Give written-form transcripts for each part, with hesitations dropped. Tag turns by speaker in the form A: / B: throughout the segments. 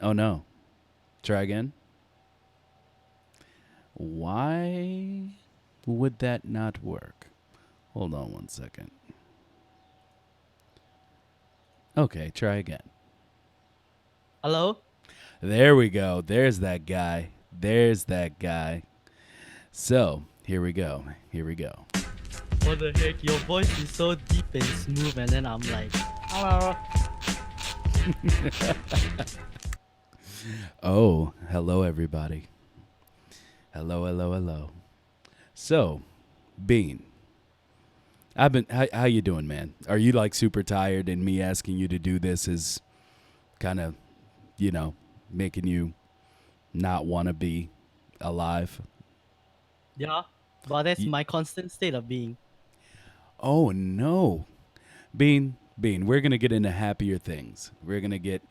A: Oh no. Try again. Why would that not work? Hold on one second. Okay, try again.
B: Hello?
A: There we go. There's that guy. There's that guy. So, here we go. Here we go.
B: What the heck? Your voice is so deep and smooth, and then I'm like, hello.
A: Oh, hello everybody. Hello, hello, hello. So, Bean, how you doing, man? Are you like super tired and me asking you to do this is kind of, you know, making you not want to be alive?
B: Yeah, but that's
A: Y-
B: my constant state of being.
A: oh no. Bean, we're going to get into happier things. We're going to get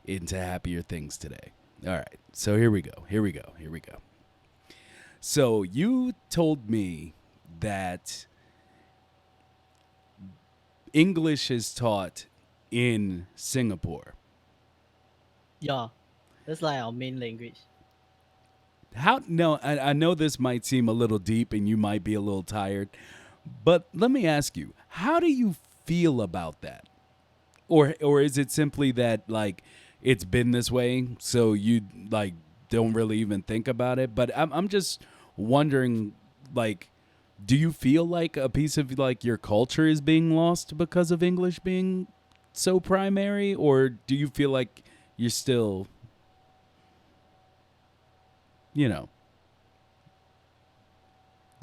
A: into happier things today. All right. So here we go. Here we go. Here we go. So you told me that English is taught in Singapore.
B: Yeah, that's like our main language.
A: How? No, I know this might seem a little deep and you might be a little tired, but let me ask you: how do you feel about that? Or is it simply that like it's been this way, so you like don't really even think about it? But I'm just wondering, like, do you feel like a piece of like your culture is being lost because of English being so primary, or do you feel like you're still, you know,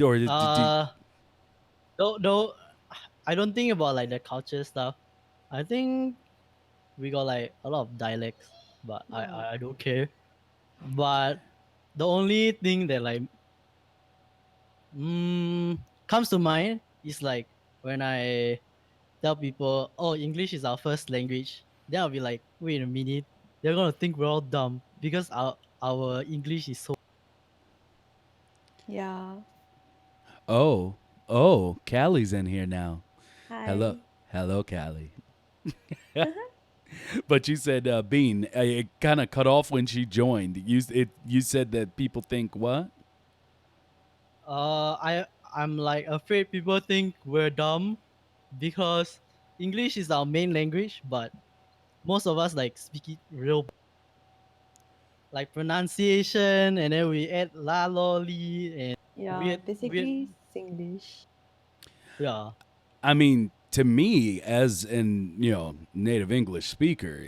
A: or do
B: Uh, no, I don't think about like the culture stuff. I think we got like a lot of dialects, but I don't care. But the only thing that like comes to mind is like when I tell people, "Oh, English is our first language," then I'll be like, "Wait a minute, they're gonna think we're all dumb because our English is so."
C: Yeah.
A: oh, oh, Callie's in here now. Hello,
C: Hi.
A: hello, Callie. But you said Bean. It kind of cut off when she joined. You said that people think what?
B: I'm like afraid people think we're dumb because English is our main language, but most of us like speak it real like pronunciation, and then we add la lolly and
C: Yeah,
B: weird.
C: basically Singlish.
B: Yeah.
A: I mean, to me, as an native English speaker,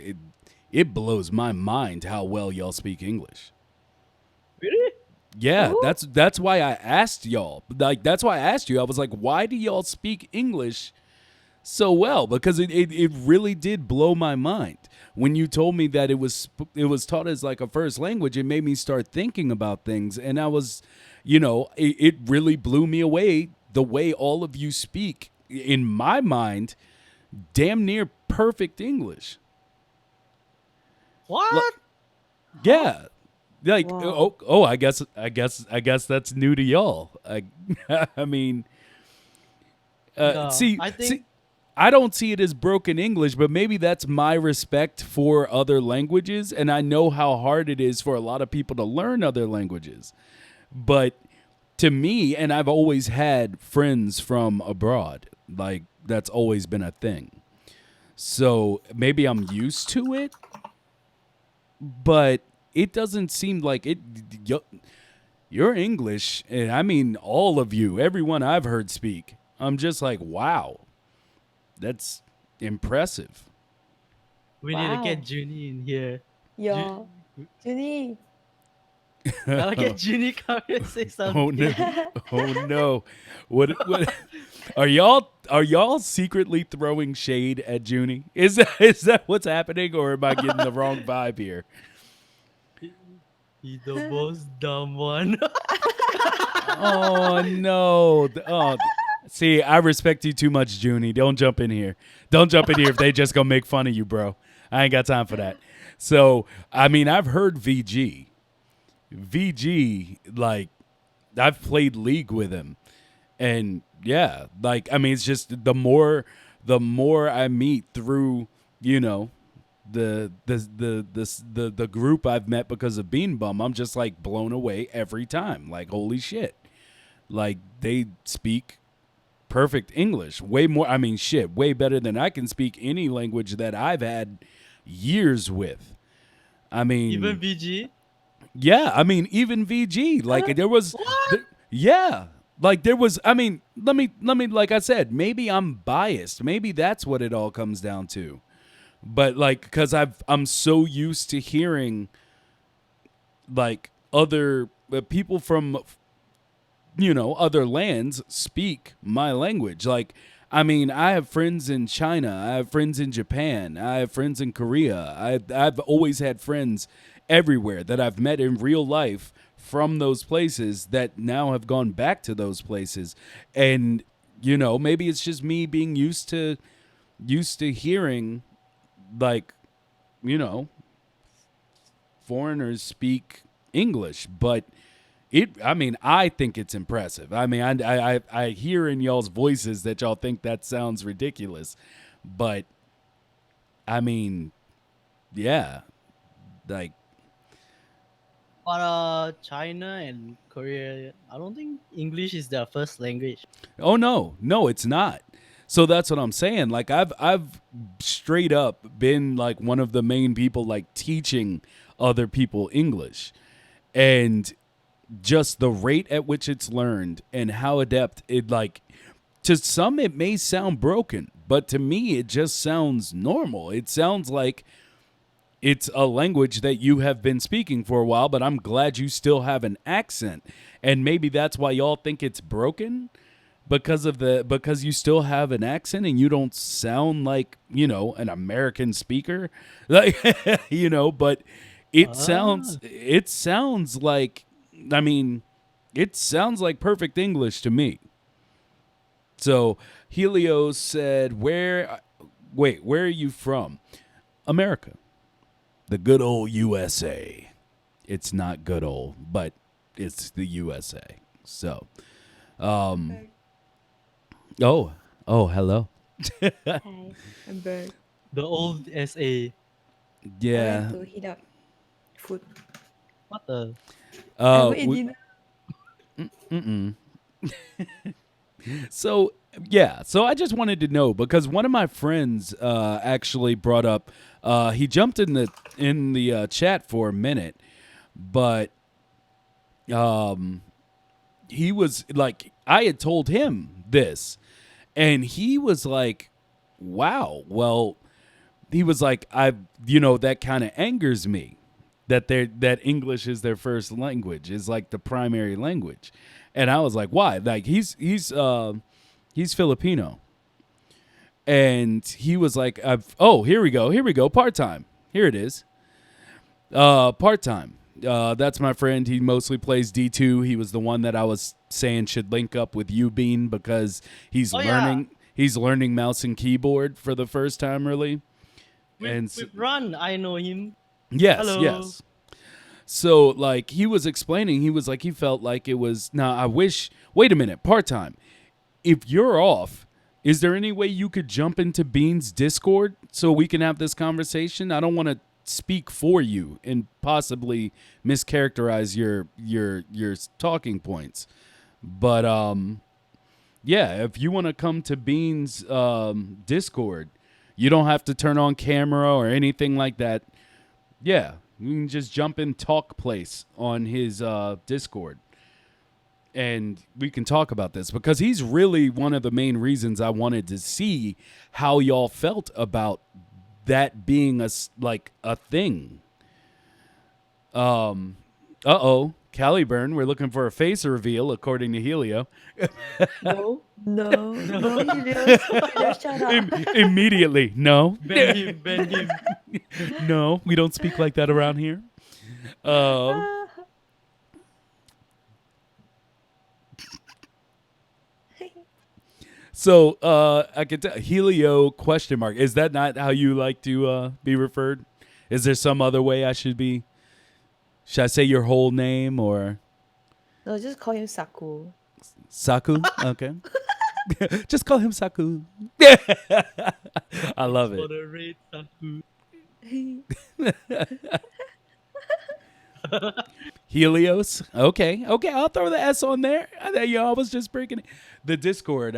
A: it blows my mind how well y'all speak English.
B: Really?
A: Yeah,
C: Oh,
A: that's why I asked y'all. Like that's why I asked you. I was like, why do y'all speak English so well? Because it really did blow my mind when you told me that it was taught as like a first language. It made me start thinking about things, and I was, it really blew me away the way all of you speak. In my mind, damn near perfect English. Like,
B: What? Huh?
A: yeah, like
C: wow.
A: oh, I guess that's new to y'all. I mean,
B: Yeah, I
A: see,
B: think
A: I don't see it as broken English, but maybe that's my respect for other languages, and I know how hard it is for a lot of people to learn other languages. But to me, and I've always had friends from abroad, like that's always been a thing. So maybe I'm used to it, but it doesn't seem like it. Your English, and I mean all of you, everyone I've heard speak, I'm just like, wow, that's impressive.
B: we need to get
C: Wow.
B: Junie in here. Ju-
C: Yeah. Junie.
B: I'll get Junie come and say
A: Oh
B: something.
A: no! Oh no! What? Are y'all secretly throwing shade at Junie? Is that what's happening, or am I getting the wrong vibe here?
B: He's the most dumb one.
A: Oh no! See, I respect you too much, Junie. Don't jump in here. Don't jump in here if they just gonna make fun of you, bro. I ain't got time for that. So, I mean, I've heard VG. VG, like, I've played League with him, and yeah, like, I mean, it's just the more I meet through, you know, the group I've met because of BeanBum, I'm just like blown away every time. Like holy shit. Like they speak perfect English. Way more, I mean shit, way better than I can speak any language that I've had years with. I
B: Even
A: mean,
B: VG.
A: yeah, I mean even VG, like there was
B: What?
A: yeah, like there was I mean, let me like I said, maybe I'm biased. Maybe that's what it all comes down to. But like cuz I'm so used to hearing like other people from other lands speak my language. Like, I mean, I have friends in China, I have friends in Japan, I have friends in Korea. I've always had friends everywhere that I've met in real life from those places that now have gone back to those places. And maybe it's just me being used to hearing like, you know, foreigners speak English, but I mean, I think it's impressive. I mean, I hear in y'all's voices that y'all think that sounds ridiculous, but I mean, yeah, like,
B: But China and Korea, I don't think English is their first language.
A: oh no, no, it's not. So that's what I'm saying. Like, I've straight up been like one of the main people like teaching other people English, and just the rate at which it's learned and how adept it like to some it may sound broken, but to me it just sounds normal. It sounds like it's a language that you have been speaking for a while, but I'm glad you still have an accent. And maybe that's why y'all think it's broken because you still have an accent and you don't sound like, an American speaker. Like but
B: Ah,
A: it sounds like I mean, it sounds like perfect English to me. So Helio said, where are you from? America. The good old USA. It's not good old, but it's the USA. So, um,
C: Back.
A: oh, hello.
C: Hi, I'm back.
B: the old SA.
C: I went
A: Yeah.
C: to heat up food.
B: What the?
C: I
A: Uh,
C: haven't eat
A: we,
C: dinner.
A: mm-mm. So yeah, so I just wanted to know because one of my friends actually brought up. He jumped in the chat for a minute, but um, he was like, I had told him this, and he was like, "Wow, well," he was like, that kind of angers me that English is their first language, is like the primary language." And I was like, "Why?" Like he's Filipino. And he was like, "Oh, here we go, part-time. Here it is. Part-time. That's my friend. He mostly plays D2. He was the one that I was saying should link up with you, Bean, because
B: Oh yeah,
A: he's learning mouse and keyboard for the first time, really.
B: with
A: And
B: with Run, I know him.
A: yes,
B: Hello.
A: yes. So like he was explaining, he was like he felt like it was. Now I wish. Wait a minute, part-time. If you're off, is there any way you could jump into Bean's Discord so we can have this conversation? I don't want to speak for you and possibly mischaracterize your talking points. But yeah, if you want to come to Bean's Discord, you don't have to turn on camera or anything like that. Yeah, you can just jump in talk place on his Discord and we can talk about this because he's really one of the main reasons I wanted to see how y'all felt about that being like a thing. Uh-oh, Caliburnnn, we're looking for a face reveal according to Helio.
C: No, no, no,
B: No,
C: Helios. Helios, shut up.
A: Immediately, no.
B: ban him, ban him.
A: No, we don't speak like that around here. Um So I could tell Helio question mark. Is that not how you like to be referred? Is there some other way I should be? Should I say your whole name or
C: No, just call him Saku.
A: Saku? Okay. Just call him Saku. I
B: Thanks
A: love
B: for
A: it.
B: the raid, Saku.
A: Helios. Okay, okay. I'll throw the S on there. I was just breaking the Discord.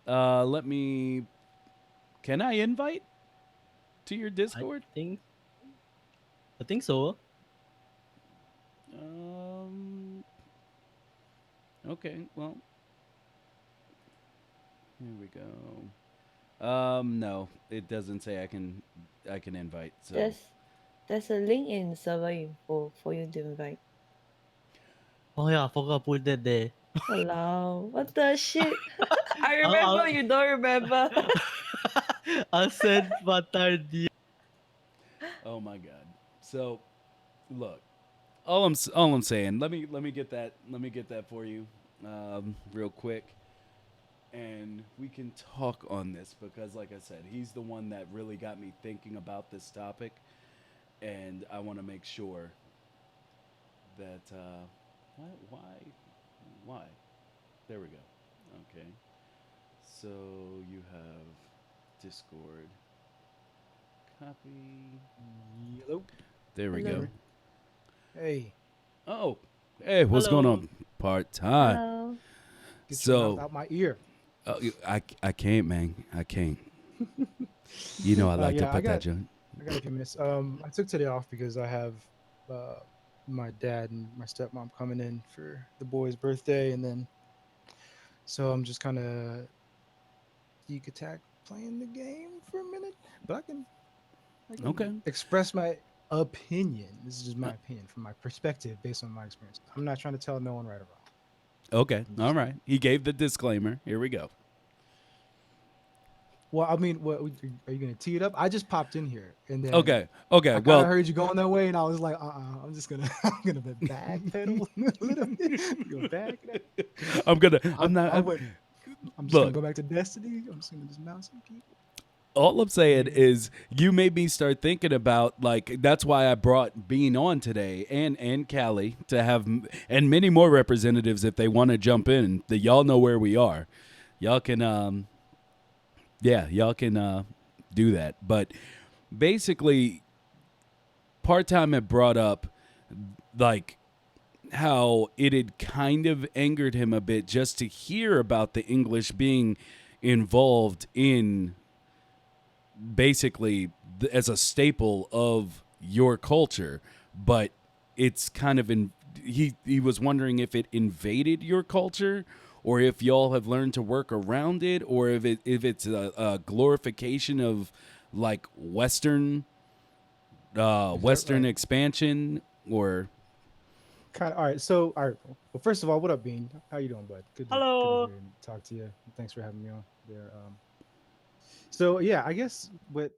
A: Let me. Can I invite to your
B: I
A: Discord?
B: think I think so.
A: Um. Okay. Well, here we go. No, it doesn't say I can. I can invite. So.
C: there's there's a link in server info for you to invite.
B: Oh yeah, I forgot to put that there.
C: Walao, what the shit? I remember,
B: I'll,
C: you don't remember.
B: I'll send Fatar the.
A: Oh my God. So, look. All I'm saying. Let me get that. Let me get that for you, real quick, and we can talk on this because, like I said, he's the one that really got me thinking about this topic, and I want to make sure that why there we go. Okay, so you have Discord copy.
D: Hello.
A: There we
D: Can you hear
A: go.
D: me?
C: Hello.
D: Hey,
A: Oh, hey, what's going
B: Hello.
A: on? Part time.
C: Hello.
D: get your mouth
A: So
D: out my ear.
A: I can't, man. I can't. You know I like to
D: Yeah, I
A: put that
D: got
A: joint.
D: I got a few minutes. I took today off because I have uh my dad and my stepmom coming in for the boy's birthday, and then so I'm just kind of geek attack playing the game for a minute. But I can
A: Okay.
D: express my opinion. This is just my opinion from my perspective based on my experience. I'm not trying to tell no one right or wrong.
A: Okay.
D: I'm
A: All
D: just
A: right. He gave the disclaimer. Here we go.
D: Well, I mean, what are you gonna tee it up? I just popped in here, and then
A: Okay. Okay.
D: I kind of
A: Well,
D: heard you going that way, and I was like, I'm just gonna, I'm gonna backpedal a little bit. Go back it up.
A: I'm gonna.
D: I,
A: I'm not.
D: I would. I'm just gonna
A: Look.
D: go back to Destiny. I'm just gonna dismount some people.
A: All I'm
D: And
A: saying
D: you're gonna.
A: is you made me start thinking about like that's why I brought Bean on today and Callie to have and many more representatives if they want to jump in. That y'all know where we are. Y'all can yeah y'all can do that. But basically, part time had brought up like how it had kind of angered him a bit just to hear about the English being involved in basically as a staple of your culture, but it's kind of in he was wondering if it invaded your culture or if y'all have learned to work around it or if it's a glorification of like
D: Is that
A: western
D: right?
A: expansion or
D: Kind of. All right. So, all right. Well, first of all, what up, Bean? How you doing, bud? Good to
B: Hello.
D: hear and talk to you. Thanks for having me on there. So yeah, I guess what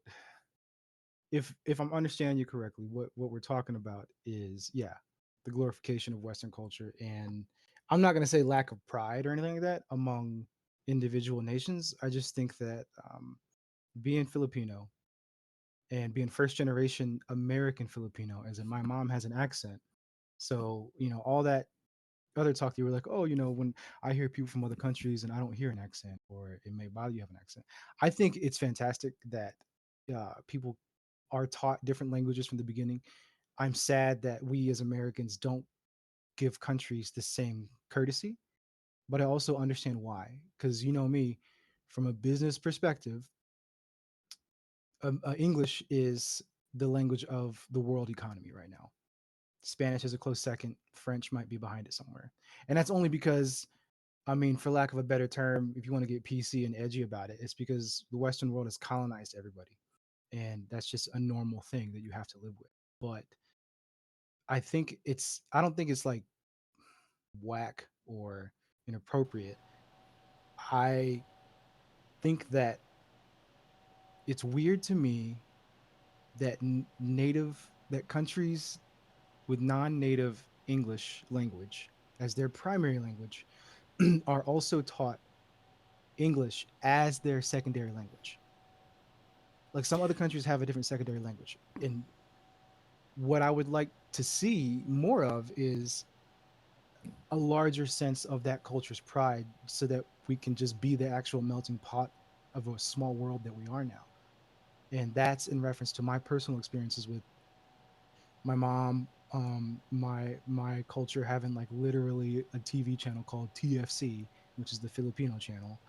D: if I'm understanding you correctly, what we're talking about is yeah, the glorification of Western culture, and I'm not going to say lack of pride or anything like that among individual nations. I just think that being Filipino and being first generation American Filipino, as in my mom has an accent, so all that other talk you were like, oh, when I hear people from other countries and I don't hear an accent or it may bother you have an accent. I think it's fantastic that people are taught different languages from the beginning. I'm sad that we as Americans don't give countries the same courtesy, but I also understand why. Because you know me, from a business perspective, English is the language of the world economy right now. Spanish is a close second. French might be behind it somewhere. And that's only because, I mean, for lack of a better term, if you want to get PC and edgy about it, it's because the Western world has colonized everybody. And that's just a normal thing that you have to live with. But I don't think it's like whack or inappropriate. I think that it's weird to me that that countries with non-native English language as their primary language are also taught English as their secondary language. Like some other countries have a different secondary language. And what I would like to see more of is a larger sense of that culture's pride so that we can just be the actual melting pot of a small world that we are now. And that's in reference to my personal experiences with my mom, my culture having like literally a TV channel called TFC, which is the Filipino channel.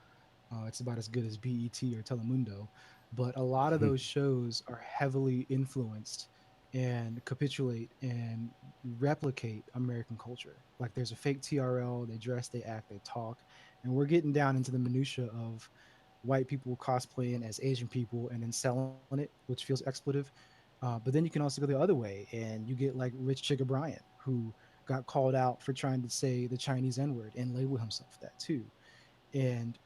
D: It's about as good as BET or Telemundo, but a lot of those shows are heavily influenced and capitulate and replicate American culture. Like there's a fake TRL, they dress, they act, they talk, and we're getting down into the minutia of white people cosplaying as Asian people and then selling it, which feels expletive. But then you can also go the other way, and you get like Rich Chigga Bryant, who got called out for trying to say the Chinese N word and label himself that too. And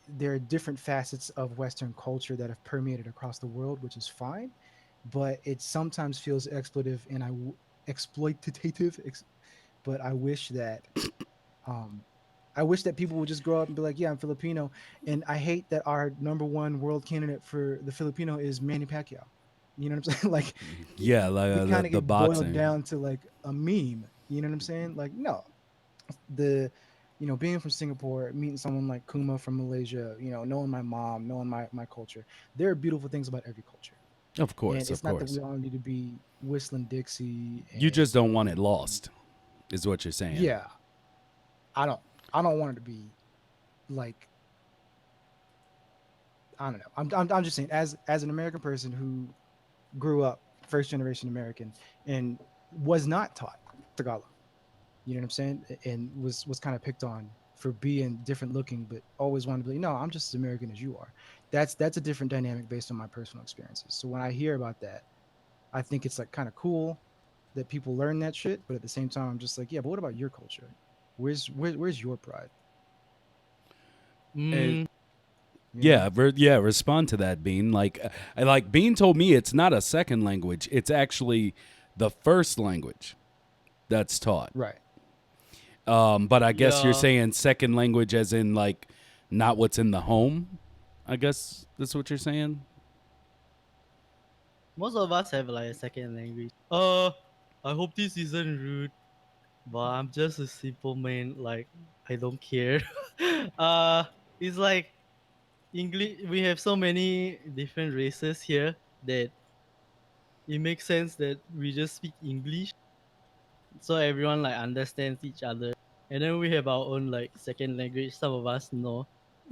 D: there are different facets of Western culture that have permeated across the world, which is fine, but it sometimes feels exploitative and exploitative. But um, I wish that people would just grow up and be like, "Yeah, I'm Filipino," and I hate that our number one world candidate for the Filipino is Manny Pacquiao. You know what I'm saying? Like,
A: Yeah, like
D: we kind of
A: the
D: get boiled
A: boxing.
D: down to like a meme. You know what I'm saying? Like, no, the being from Singapore, meeting someone like Kuma from Malaysia, knowing my mom, knowing my culture, there are beautiful things about every culture.
A: Of
D: And
A: course, of
D: it's not that
A: course.
D: we all need to be whistling Dixie
A: You just
D: and
A: don't want it lost, is what you're saying.
D: yeah, I don't I don't want it to be like, I don't know. I'm just saying, as an American person who grew up first generation American and was not taught Tagalog. You know what I'm saying? And was kind of picked on for being different looking, but always wanted to be, no, I'm just as American as you are. That's a different dynamic based on my personal experiences. So when I hear about that, I think it's like kind of cool that people learn that shit, but at the same time, I'm just like, yeah, but what about your culture? Where's your pride?
A: Uh,
B: Mm,
D: You know?
A: yeah, yeah. Respond to that, Bean. Like Bean told me, it's not a second language. It's actually the first language that's taught.
D: Right.
A: But I guess you're
B: yeah,
A: saying second language, as in like not what's in the home. I guess that's what you're saying.
B: most of us have like a second language. I hope this isn't rude, but I'm just a simple man. Like I don't care. uh, it's like English. We have so many different races here that it makes sense that we just speak English, so everyone like understands each other. And then we have our own like second language. Some of us know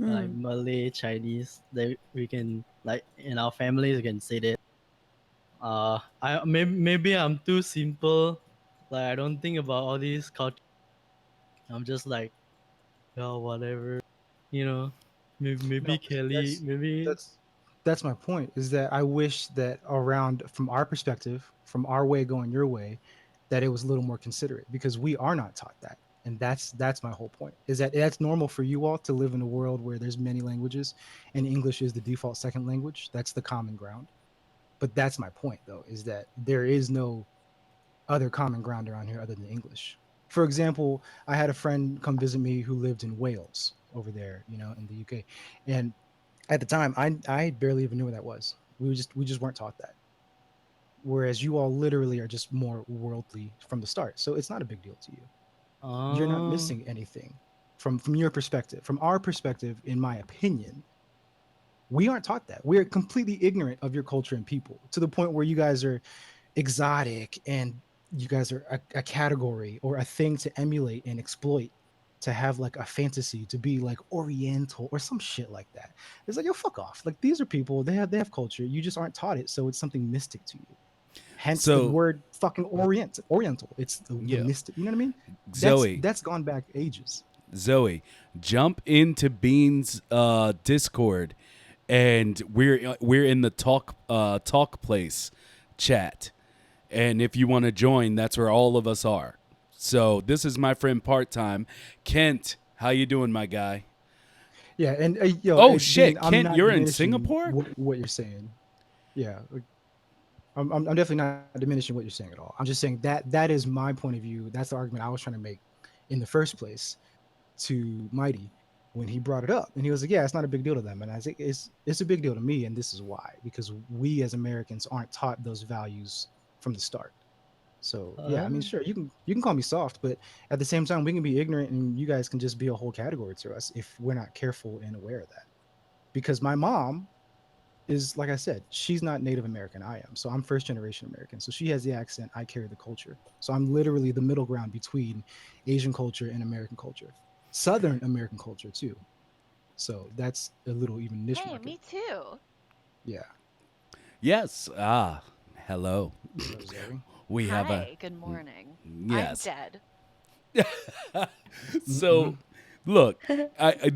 B: like
C: Mm.
B: Malay, Chinese. That we can like in our families we can say that. Maybe I'm too simple. Like I don't think about all these culture. I'm just like, oh whatever, you know. Maybe
D: No,
B: Kelly,
D: that's
B: maybe.
D: that's that's my point. Is that I wish that around from our perspective, from our way going your way, that it was a little more considerate because we are not taught that, and that's my whole point. Is that that's normal for you all to live in a world where there's many languages, and English is the default second language. That's the common ground. But that's my point, though, is that there is no other common ground around here other than English. For example, I had a friend come visit me who lived in Wales over there, in the UK, and at the time I barely even knew what that was. We just weren't taught that. Whereas you all literally are just more worldly from the start, so it's not a big deal to you. You're not
B: Oh,
D: missing anything from your perspective. From our perspective, in my opinion, we aren't taught that. We're completely ignorant of your culture and people to the point where you guys are exotic and you guys are a category or a thing to emulate and exploit, to have like a fantasy to be like oriental or some shit like that. It's like, yo, fuck off. Like, these are people, they have culture, you just aren't taught it, so it's something mystic to you. Hence the
A: So
D: word fucking oriental. It's the
A: yeah,
D: mystic, you know what I mean? that's
A: Zoe,
D: that's gone back ages.
A: Zoe, jump into Bean's Discord, and we're in the talk place chat, and if you want to join, that's where all of us are. So this is my friend part time, Kent. How you doing, my guy?
D: Yeah, and yo,
A: Oh
D: Bean,
A: shit,
D: I'm
A: Kent,
D: not
A: you're in
D: diminishing
A: Singapore?
D: what you're saying. Yeah, like, I'm definitely not diminishing what you're saying at all. I'm just saying that is my point of view. That's the argument I was trying to make in the first place to Mighty when he brought it up, and he was like, "Yeah, it's not a big deal to them," and I think it's a big deal to me, and this is why, because we as Americans aren't taught those values from the start. So yeah, I mean,
B: uh,
D: sure, you can call me soft, but at the same time, we can be ignorant, and you guys can just be a whole category to us if we're not careful and aware of that. Because my mom is, like I said, she's not Native American. I am. So I'm first generation American. So she has the accent. I carry the culture. So I'm literally the middle ground between Asian culture and American culture, Southern American culture too. So that's a little even niche
E: Hey,
D: market.
E: me too.
D: Yeah.
A: Yes. Ah, hello.
D: Hello, Zoe.
A: We have a
E: Hi, good morning. I'm
A: yes.
E: dead.
D: Mm-hmm.
A: So, look,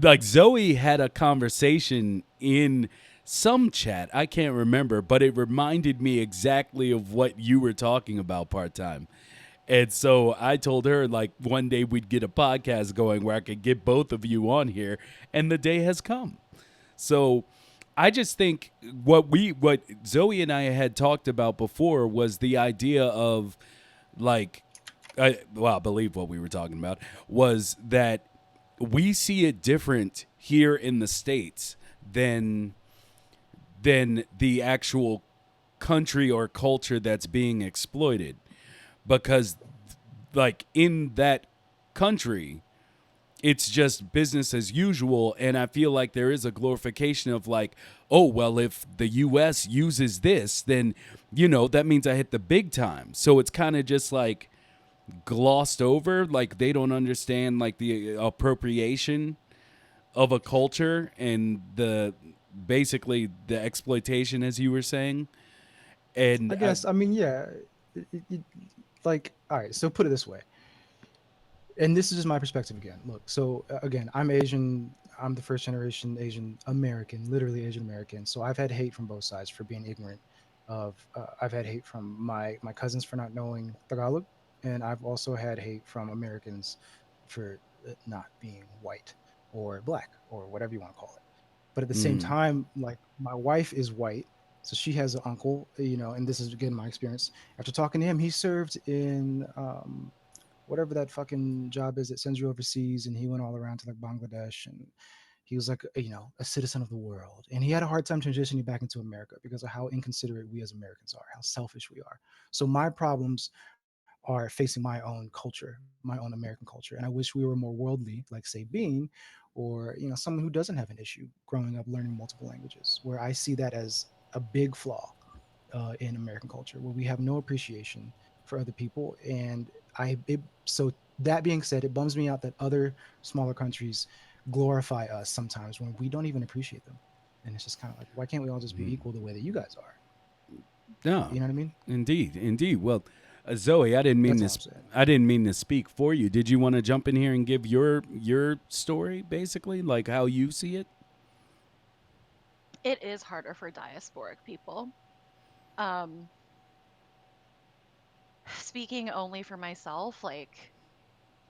A: like Zoe had a conversation in some chat. I can't remember, but it reminded me exactly of what you were talking about part time. And so I told her like one day we'd get a podcast going where I could get both of you on here, and the day has come. So I just think what Zoe and I had talked about before was the idea of like I believe what we were talking about was that we see it different here in the States than the actual country or culture that's being exploited. Because like in that country, it's just business as usual, and I feel like there is a glorification of like, oh well, if the US uses this, then that means I hit the big time. So it's kind of just like glossed over, like they don't understand like the appropriation of a culture and the basically the exploitation, as you were saying.
D: I
A: And
D: guess, I mean, yeah. Like, all right, so put it this way. And this is just my perspective again. Look, so again, I'm Asian. I'm the first generation Asian American, literally Asian American. So I've had hate from both sides for being ignorant. I've had hate from my cousins for not knowing Tagalog, and I've also had hate from Americans for not being white or black or whatever you want to call it. But at the same
A: mm,
D: time, like my wife is white, so she has an uncle, and this is again my experience. After talking to him, he served in whatever that fucking job is that sends you overseas, and he went all around to like Bangladesh, and he was like a citizen of the world, and he had a hard time transitioning back into America because of how inconsiderate we as Americans are, how selfish we are. So my problems are facing my own culture, my own American culture, and I wish we were more worldly, like say Bean, or someone who doesn't have an issue growing up learning multiple languages, where I see that as a big flaw in American culture, where we have no appreciation for other people. And so that being said, it bums me out that other smaller countries glorify us sometimes when we don't even appreciate them. And it's just kind of like, why can't we all just be equal the way that you guys are?
A: no,
D: You know what I mean?
A: indeed, indeed. Well, Zoe, I didn't mean
D: That's all
A: this.
D: I'm saying.
A: I didn't mean to speak for you. Did you want to jump in here and give your story, basically, like how you see it?
E: It is harder for diasporic people. Um, Speaking only for myself, like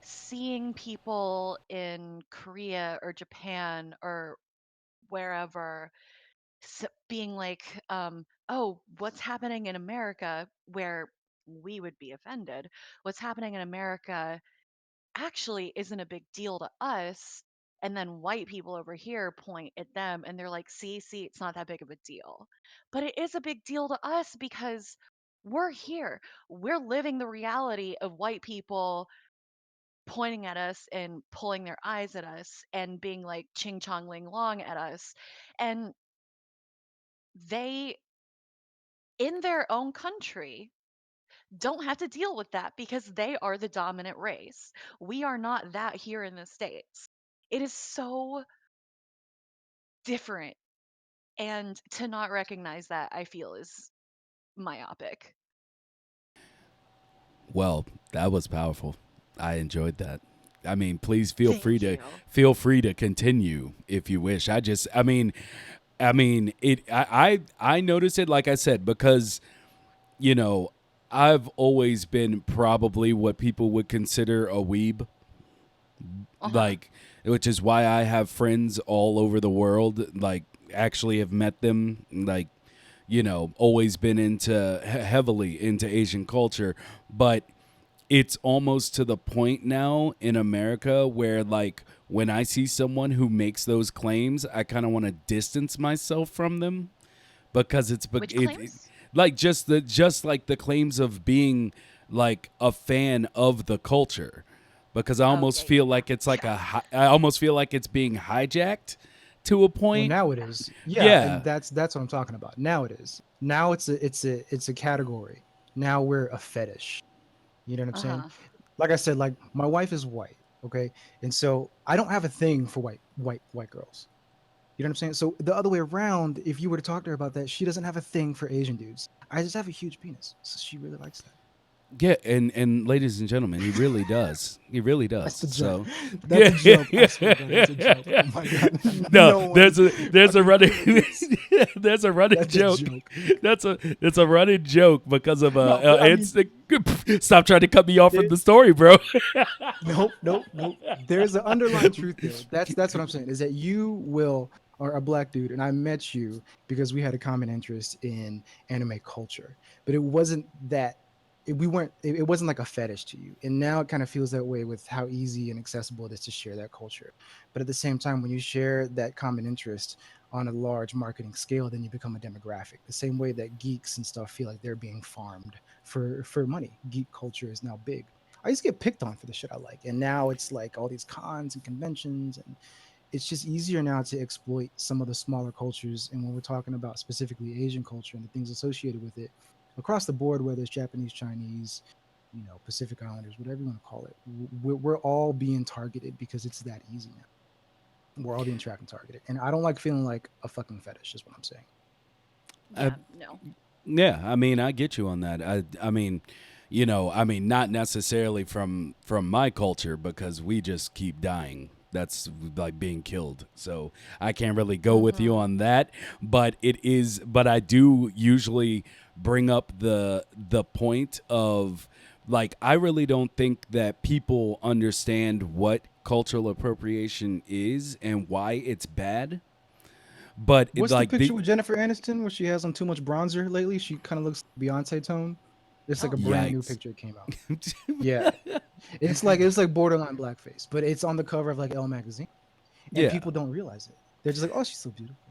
E: seeing people in Korea or Japan or wherever being like, oh, what's happening in America where we would be offended? What's happening in America actually isn't a big deal to us. And then white people over here point at them and they're like, see, it's not that big of a deal. But it is a big deal to us because we're here. We're living the reality of white people pointing at us and pulling their eyes at us and being like ching chong ling long at us. And they, in their own country, don't have to deal with that because they are the dominant race. We are not that here in the States. It is so different. And to not recognize that, I feel, is myopic.
A: Well, that was powerful. I enjoyed that. I mean, please
E: Thank you.
A: feel free to continue if you wish. I mean it. I noticed it, like I said, because you know I've always been probably what people would consider a weeb,
E: Uh huh.
A: like, which is why I have friends all over the world. Like, actually have met them. Like, always been into heavily into Asian culture, but it's almost to the point now in America where like when I see someone who makes those claims, I kind of want to distance myself from them because
E: Which claims?
A: like just like the claims of being like a fan of the culture, because I
E: Oh,
A: almost
E: yeah, yeah,
A: feel
E: yeah.
A: like it's like
E: Sure.
A: I almost feel like it's being hijacked to a
D: Well,
A: point.
D: now it is. Yeah, and
A: Yeah.
D: that's what I'm talking about. Now it is. Now it's a category. Now we're a fetish. You know what I'm saying?
E: Uh-huh.
D: Like I said, like my wife is white, okay? And so I don't have a thing for white girls. You know what I'm saying? So the other way around, if you were to talk to her about that, she doesn't have a thing for Asian dudes. I just have a huge penis. So she really likes that.
A: Yeah, and ladies and gentlemen, he really does. He really
D: That's
A: does.
D: the joke.
A: So,
D: That's
A: yeah,
D: a joke. I swear to God, that's a joke. Oh my God.
A: no,
D: No one
A: there's a
D: fucking
A: running
D: crickets.
A: there's a running
D: That's a
A: joke.
D: joke.
A: It's a running joke because of
D: No, but I mean,
A: stop trying to cut me off from
D: there,
A: the story, bro.
D: nope. There's an underlying truth there. That's what I'm saying. Is that you will are a black dude, and I met you because we had a common interest in anime culture. But it wasn't that we weren't. It wasn't like a fetish to you. And now it kind of feels that way with how easy and accessible it is to share that culture. But at the same time, when you share that common interest on a large marketing scale, then you become a demographic. The same way that geeks and stuff feel like they're being farmed for money. Geek culture is now big. I used to get picked on for the shit I like, and now it's like all these cons and conventions, and it's just easier now to exploit some of the smaller cultures. And when we're talking about specifically Asian culture and the things associated with it, across the board, whether it's Japanese, Chinese, Pacific Islanders, whatever you want to call it, we're all being targeted because it's that easy now. We're all being tracked and targeted, and I don't like feeling like a fucking fetish. Is what I'm saying.
A: I,
E: Yeah, no.
A: yeah, I mean, I get you on that. I mean, not necessarily from my culture because we just keep dying. That's like being killed. So I can't really go with you
E: Mhm.
A: on that. But I do usually bring up the point of like I really don't think that people understand what cultural appropriation is and why it's bad. But
D: What's the
A: like
D: picture
A: the
D: with Jennifer Aniston where she has on too much bronzer lately? She kind of looks Beyonce tone. It's like
E: Oh
D: a brand new
A: yikes.
D: picture that came out. Yeah, it's like borderline blackface, but it's on the cover of like Elle magazine, and
A: Yeah.
D: people don't realize it. They're just like, "Oh, she's so beautiful."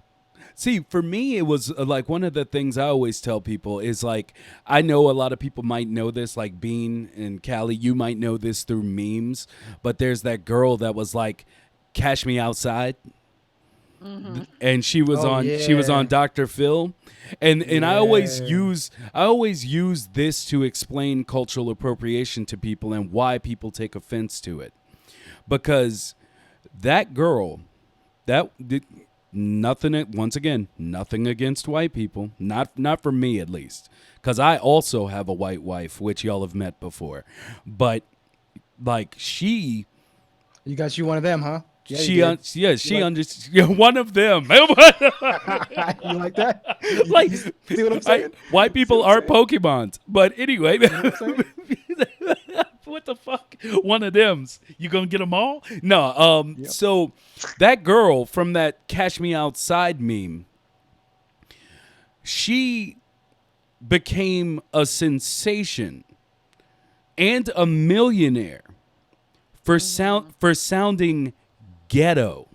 A: See, for me, it was like one of the things I always tell people is like, I know a lot of people might know this, like Bean and Callie, you might know this through memes, but there's that girl that was like, Cash Me Outside.
E: Mhm.
A: And
D: Oh
A: she was on
D: yeah,
A: Dr. Phil. And
D: yeah.
A: I always use this to explain cultural appropriation to people and why people take offense to it. Because that girl that did nothing once again nothing against white people, not for me at least, because I also have a white wife which y'all have met before, but like
D: You got you one of them, huh? Yeah, you
A: she
D: did.
A: yeah
D: You
A: she
D: like
A: one of them.
D: you like that?
A: Like
D: You see what I'm saying?
A: white
D: See
A: people
D: what I'm
A: aren't
D: saying?
A: Pokemons, but anyway.
D: You know what I'm saying?
A: What the fuck? One of them's. You gonna get them all? No.
D: Yep.
A: So that girl from that "Cash Me Outside" meme, she became a sensation and a millionaire
E: Mhm.
A: for sounding ghetto.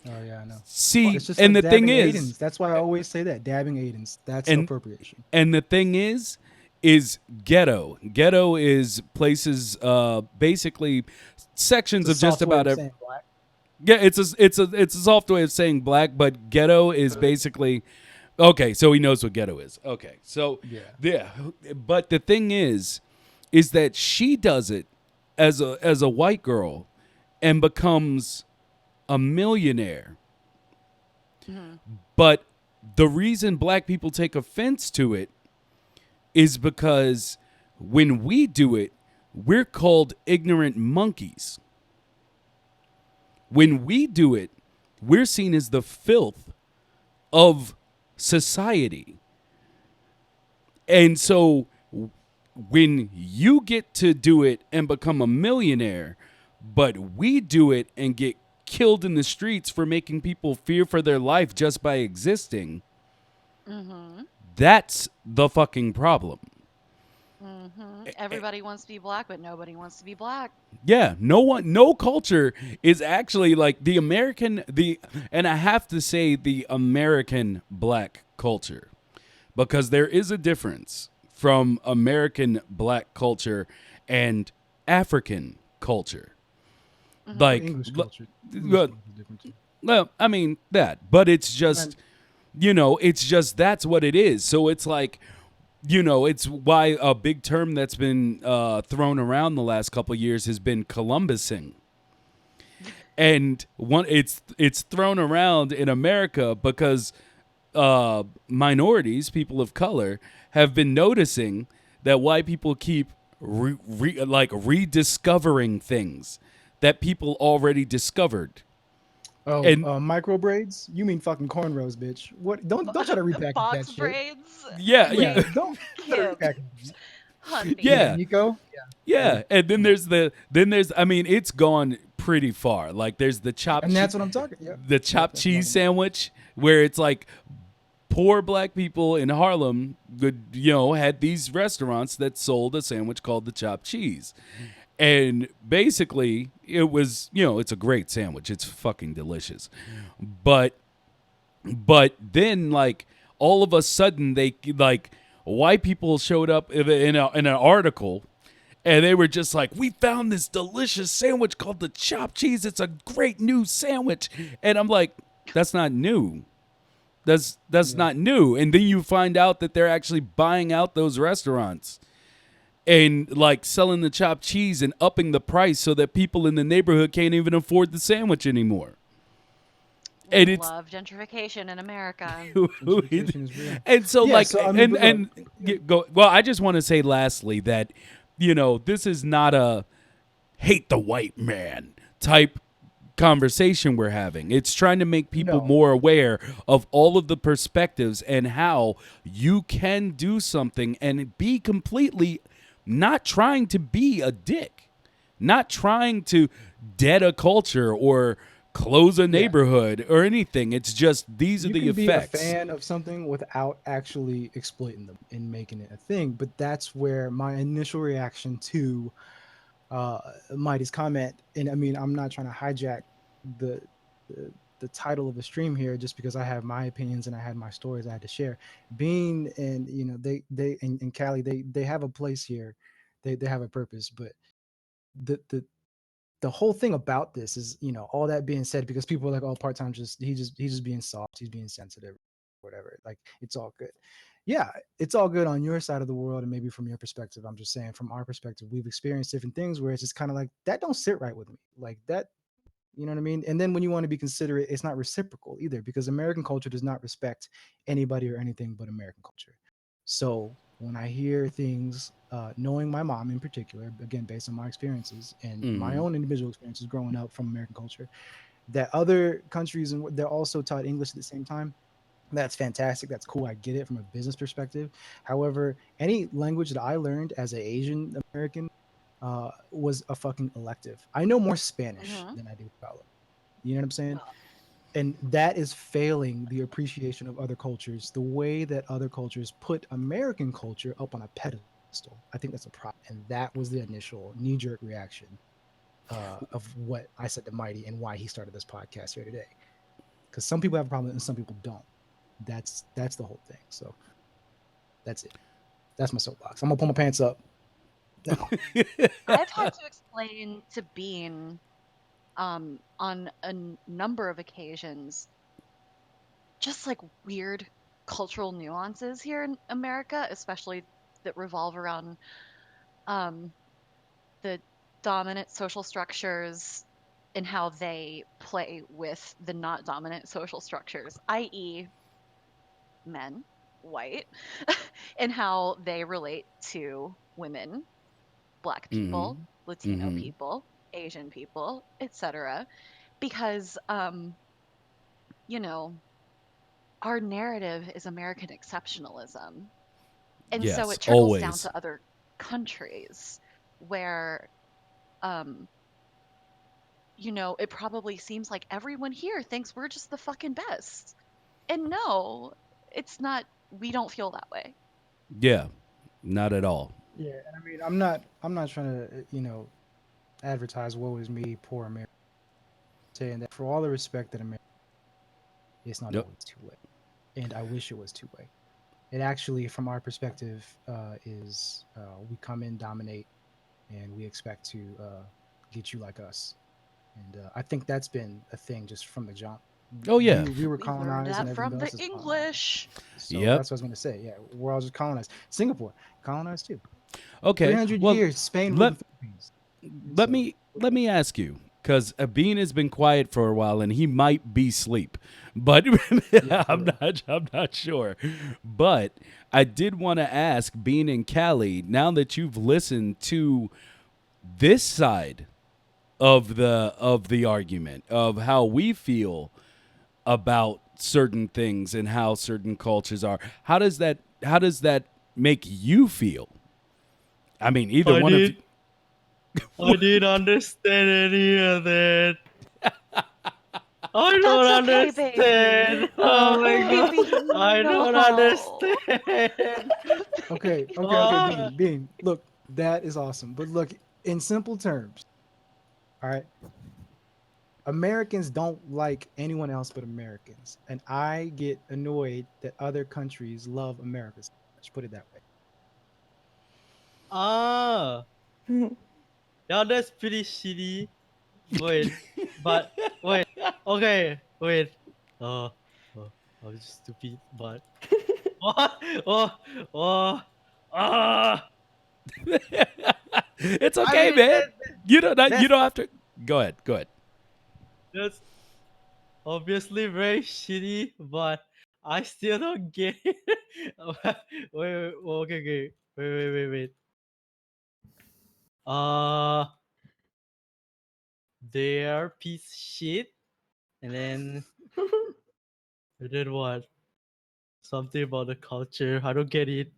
D: Oh yeah, I know.
A: See,
D: It's just
A: and
D: like
A: the thing
D: dabbing
A: is,
D: Aidens. That's why I always say that dabbing Aidens. That's
A: and
D: appropriation.
A: and the thing is ghetto. Ghetto is places, basically
D: It's
A: sections
D: a
A: of just
D: soft way
A: about
D: of
A: every.
D: saying black.
A: Yeah, it's a soft way of saying black, but ghetto is basically okay. So he knows what ghetto is. Okay, so
D: Yeah.
A: yeah, but the thing is that she does it as a white girl and becomes a millionaire.
E: Mhm.
A: But the reason black people take offense to it is because when we do it, we're called ignorant monkeys. When we do it, we're seen as the filth of society. And so when you get to do it and become a millionaire, but we do it and get killed in the streets for making people fear for their life just by existing,
E: Mhm.
A: that's the fucking problem.
E: Mhm. Everybody wants to be black, but nobody wants to be black.
A: Yeah, no culture is actually like and I have to say the American black culture, because there is a difference from American black culture and African culture.
E: Mhm.
D: Or
A: Like,
D: English culture. English culture is different too.
A: Well, I mean that, but it's
D: And
A: just, it's just that's what it is. So it's like, it's why a big term that's been thrown around the last couple of years has been Columbusing. And it's thrown around in America because minorities, people of color, have been noticing that white people keep rediscovering things that people already discovered.
D: oh,
A: And
D: micro braids? You mean fucking cornrows, bitch? What? Don't try to repackage that
E: Box
D: shit.
E: braids.
A: yeah,
D: Yeah,
A: yeah,
E: Like,
D: don't try to
E: kids,
D: repackage that. Yeah,
E: honey.
A: yeah,
D: Nico. Yeah,
A: yeah. And then
D: come on.
A: I mean, it's gone pretty far. Like there's
D: And that's what I'm talking. Yep,
A: the
D: yep.
A: chopped
D: That's what I'm
A: cheese
D: talking about.
A: sandwich where it's like poor black people in Harlem would, had these restaurants that sold a sandwich called the chopped cheese. And basically, it was, it's a great sandwich. It's fucking delicious. But then like all of a sudden they like white people showed up in an article and they were just like, we found this delicious sandwich called the chopped cheese. It's a great new sandwich. And I'm like, that's not new. That's
D: Yeah.
A: not new. And then you find out that they're actually buying out those restaurants and like selling the chopped cheese and upping the price so that people in the neighborhood can't even afford the sandwich anymore. And it's
E: Love gentrification in America.
D: Gentrification is real.
A: and so
D: Yeah.
A: like
D: So I mean, but look. Yeah.
A: go well, I just want to say lastly that this is not a hate the white man type conversation we're having. It's trying to make people
D: No.
A: more aware of all of the perspectives and how you can do something and be completely not trying to be a dick, not trying to dead a culture or close a
D: Yeah.
A: neighborhood or anything. It's just these are
D: You
A: the
D: can be a
A: effects.
D: fan of something without actually exploiting them and making it a thing. But that's where my initial reaction to uh, Mighty's comment, and I mean, I'm not trying to hijack the, the the title of the stream here just because I have my opinions and I had my stories I had to share. Bean and they and Cali they have a place here, they have a purpose, but the whole thing about this is, all that being said, because people are like, oh, part time, just he's just being soft, he's being sensitive, whatever. Like, it's all good. Yeah, it's all good on your side of the world and maybe from your perspective. I'm just saying, from our perspective, we've experienced different things where it's just kind of like that don't sit right with me. Like that, you know what I mean? And then when you want to be considerate, it's not reciprocal either because American culture does not respect anybody or anything but American culture. So when I hear things, knowing my mom in particular, again, based on my experiences and my
A: Mm,
D: own individual experiences growing up from American culture, that other countries and they're also taught English at the same time. That's fantastic. That's cool. I get it from a business perspective. However, any language that I learned as an Asian American was a fucking elective. I know more Spanish
E: Hmm.
D: than I do Tagalog. You know what I'm saying? And that is failing the appreciation of other cultures the way that other cultures put American culture up on a pedestal. I think that's a problem. And that was the initial knee jerk reaction of what I said to Mighty and why he started this podcast here today. Because some people have a problem and some people don't. That's the whole thing. So that's it. That's my soapbox. I'm gonna pull my pants up now.
E: I've had to explain to Bean on a number of occasions just like weird cultural nuances here in America, especially that revolve around um, the dominant social structures and how they play with the not dominant social structures, i.e., men, white, and how they relate to women, black people, Latino people, Asian people, etc. Because, you know, our narrative is American exceptionalism. And so
A: yes,
E: it trickles down
A: always.
E: to other countries where, um, it probably seems like everyone here thinks we're just the fucking best. And no, it's not, we don't feel that way.
A: Yeah, not at all.
D: Yeah, and I mean, I'm not trying to advertise woe is me, poor America. Saying that for all the respect that America, it's not
A: Yep.
D: always two way, and I wish it was two way. It actually, from our perspective, is we come in, dominate, and we expect to get you like us. And I think that's been a thing just from the jump.
A: Oh yeah.
D: We were
E: We learned
D: colonized and
E: that
D: everything
E: from the
D: else is colonized.
E: English.
D: So
A: Yep.
D: that's what I was going to say. Yeah, we're all just colonized. Singapore colonized too.
A: Okay.
D: 300
A: Well,
D: years, Spain ruled
A: let
D: the Philippines.
A: let
D: So
A: me let me ask you, because Bean has been quiet for a while and he might be asleep, but
D: yeah, for real.
A: I'm not sure. But I did want to ask Bean and Callie, now that you've listened to this side of the argument of how we feel about certain things and how certain cultures are, how does that make you feel? I mean, either
B: I
A: one of you.
B: did. I didn't understand any of that. I don't
E: That's okay,
B: understand.
E: baby.
B: Oh my god.
E: Baby,
B: I don't
E: no.
B: understand.
D: Okay,
B: Ah,
D: Bean. Look, that is awesome. But look, in simple terms, all right, Americans don't like anyone else but Americans. And I get annoyed that other countries love America so much. Put it that way.
B: ah. Yeah, that's pretty shitty. Wait, but wait. Okay, wait. Uh, I'm just stupid, but what? Oh, oh, ah.
A: It's
B: I
A: okay,
B: mean,
A: man. You
B: that's
A: don't have to. Go ahead. Go ahead.
B: that's obviously very shitty, but I still don't get it. Wait, okay, wait. Uh, they're piece of shit, and then what? Something about the culture. I don't get it.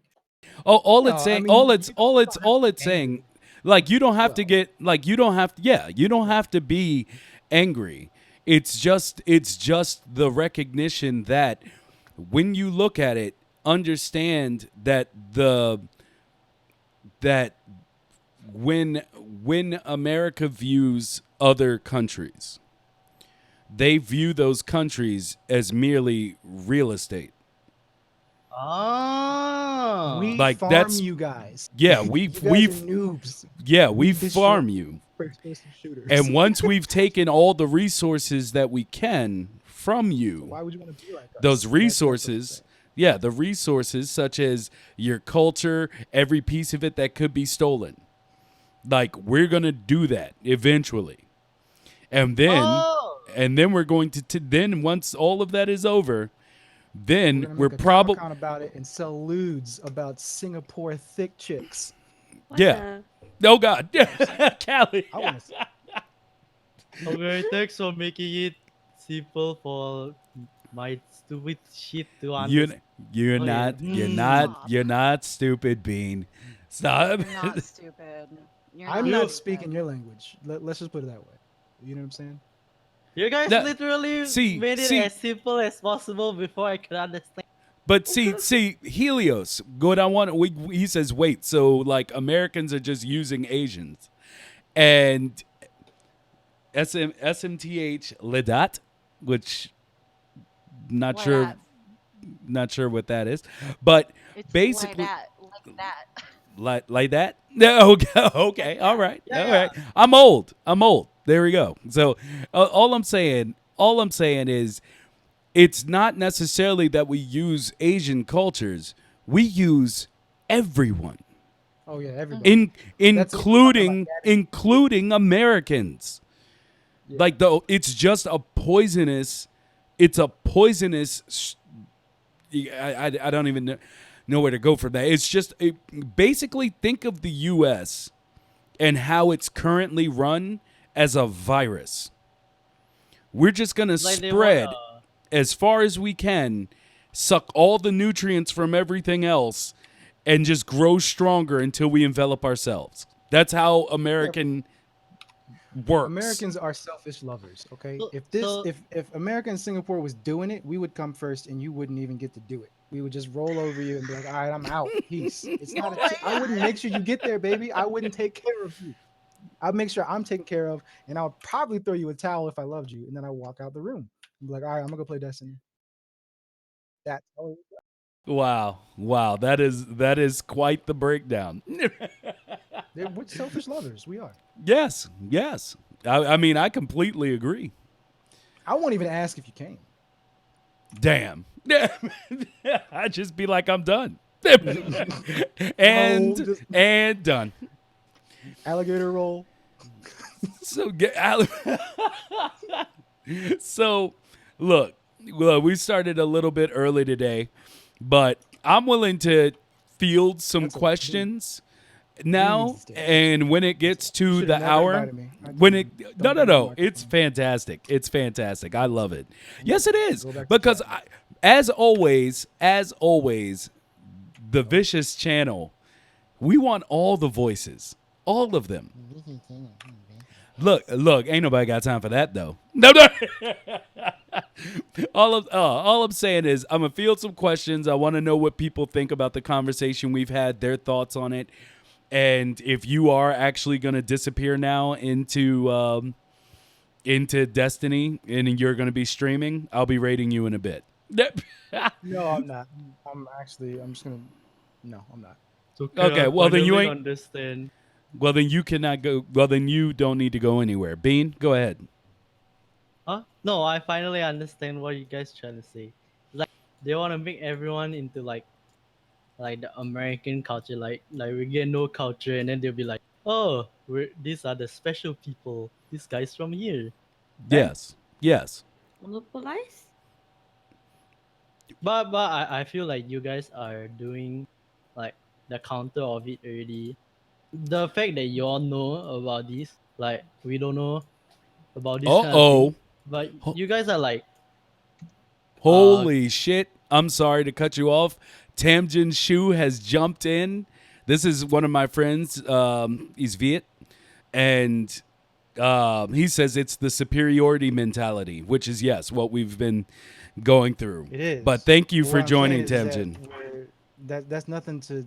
A: Oh,
D: No, I mean you don't
A: all
D: have to
A: it's
D: be angry
A: saying, like you don't
D: as
A: have to
D: well.
A: get, like you don't have to, yeah, you don't
D: Yeah.
A: have to be angry. It's just the recognition that when you look at it, understand that that when America views other countries, they view those countries as merely real estate.
B: Ah,
D: We
A: Like
D: farm
A: that's
D: you guys.
A: yeah,
D: You guys are noobs.
A: we
D: We destroy
A: farm you.
D: first person shooters.
A: And once we've taken all the resources that we can from
D: So
A: you,
D: why would you want to be like
A: those
D: us? That's what I'm
A: resources,
D: saying.
A: yeah, the resources such as your culture, every piece of it that could be stolen. Like we're going to do that eventually. And then
B: oh,
A: we're going to then once all of that is over,
D: We're
A: then
D: gonna
A: we're
D: make a Comic
A: probably
D: Con about it and sell lewds about Singapore thick chicks.
C: What
A: yeah.
C: the?
A: Oh God.
D: That's what I'm saying.
A: Callie.
D: I want to see.
B: okay. Thanks for making it simple for my stupid shit to
A: You
B: understand. Okay.
E: Stop.
A: you're not stupid, Bean. Stop.
E: You're not stupid. You're
D: I'm
E: not
D: not
B: You
D: speaking
E: stupid.
D: your language. Let's just put it that way. You know what I'm saying?
B: you guys
A: That
B: literally made it
A: see
B: as simple as possible before I could understand.
A: but see Helios. Good. I want. He says wait. So like Americans are just using Asians and SMTH Ledat, which not
E: Like
A: sure
E: that.
A: not sure what that is, but
E: It's like
A: basically
E: that. Like that.
A: like that. No, okay,
E: Like
A: okay, all
E: that.
A: right,
B: Yeah,
A: all
B: yeah.
A: right. I'm old. I'm old. There we go. So all I'm saying is it's not necessarily that we use Asian cultures. We use everyone,
D: Oh yeah, everybody.
E: Mm-hmm.
A: in
D: That's if we're talking about that.
A: including Americans.
D: Yeah.
A: Like the it's just a poisonous. It's a poisonous. I don't even know where to go from that. It's just basically think of the U.S. and how it's currently run as a virus. We're just gonna
B: Like they want
A: spread as far as we can, suck all the nutrients from everything else, and just grow stronger until we envelop ourselves. That's how
D: Yeah.
A: American works.
D: Americans are selfish lovers. Okay.
B: so
D: If this
B: so
D: if America and Singapore was doing it, we would come first, and you wouldn't even get to do it. We would just roll over you and be like, "All right, I'm out. Peace." It's not
B: oh
D: a.
B: my
D: I wouldn't
B: god.
D: make sure you get there, baby. I wouldn't take care of you. I'd make sure I'm taken care of, and I'll probably throw you a towel if I loved you, and then I walk out the room. And be like, "All right, I'm gonna go play Destiny." That's oh,
A: Wow, that is quite the breakdown.
D: we're selfish lovers. We are.
A: Yes. I mean, I completely agree.
D: I won't even ask if you came.
A: Damn. I'd just be like, I'm done.
D: No,
A: and
D: just
A: and done.
D: alligator roll.
A: So so look, we started a little bit early today, but I'm willing to field some
D: That's a Bean.
A: questions
D: Bean needs to
A: now,
D: stay.
A: and when it
D: That's
A: gets
D: all. You
A: to
D: should have
A: the
D: never
A: hour,
D: invited me. I
A: when
D: told
A: it
D: you,
A: no
D: don't bring the
A: it's
D: microphone.
A: fantastic. I love it. Yes, it is,
D: Go back to
A: because
D: chatting.
A: as always, the vicious channel, we want all the voices, all of them. Look, ain't nobody got time for that though. No. All I'm saying is I'm gonna field some questions. I want to know what people think about the conversation we've had, their thoughts on it, and if you are actually gonna disappear now into Destiny and you're gonna be streaming, I'll be rating you in a bit.
D: No, I'm not. I'm actually. I'm just gonna. No, I'm not.
B: So
A: Okay,
B: I
A: well then you
B: finally
A: ain't.
B: understand.
A: Well then you cannot go. Well then you don't need to go anywhere. Bean, go ahead.
B: Huh? No, I finally understand what you guys trying to say. Like they want to make everyone into like the American culture, like we get no culture, and then they'll be like, oh, these are the special people. These guys from here, right?
A: Yes.
C: Monopolize?
B: But I feel like you guys are doing like the counter of it already. The fact that you all know about this, like we don't know about this kind of thing,
A: Uh-oh.
B: but you guys are like, uh,
A: Holy shit. I'm sorry to cut you off. Tamjin Shu has jumped in. This is one of my friends. He's Viet. And he says it's the superiority mentality, which is, yes, what we've been going through.
D: It is.
A: But thank you
D: But
A: for
D: what I'm saying
A: joining,
D: is that
A: Tamjin.
D: that's nothing to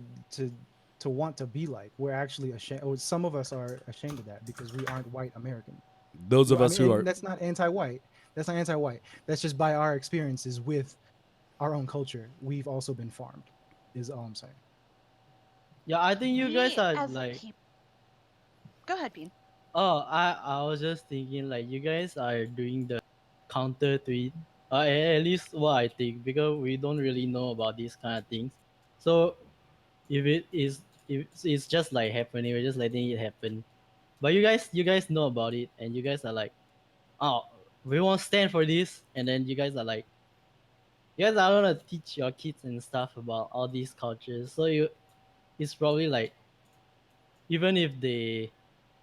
D: to want to be like. We're actually ashamed. Or some of us are ashamed of that because we aren't white American.
A: Those of
D: I
A: us
D: mean,
A: who
D: and
A: are.
D: that's not anti-white. That's not anti-white. That's just by our experiences with our own culture. We've also been farmed. Is all I'm saying.
B: yeah, I think you guys
E: We
B: are
E: as a
B: like,
E: people. Go ahead, Bean.
B: oh, I was just thinking like you guys are doing the counter to it. At least what I think because we don't really know about these kind of things. So if it's just like happening, we're just letting it happen. But you guys know about it, and you guys are like, oh, we won't stand for this, and then you guys are gonna teach your kids and stuff about all these cultures. So it's probably like even if they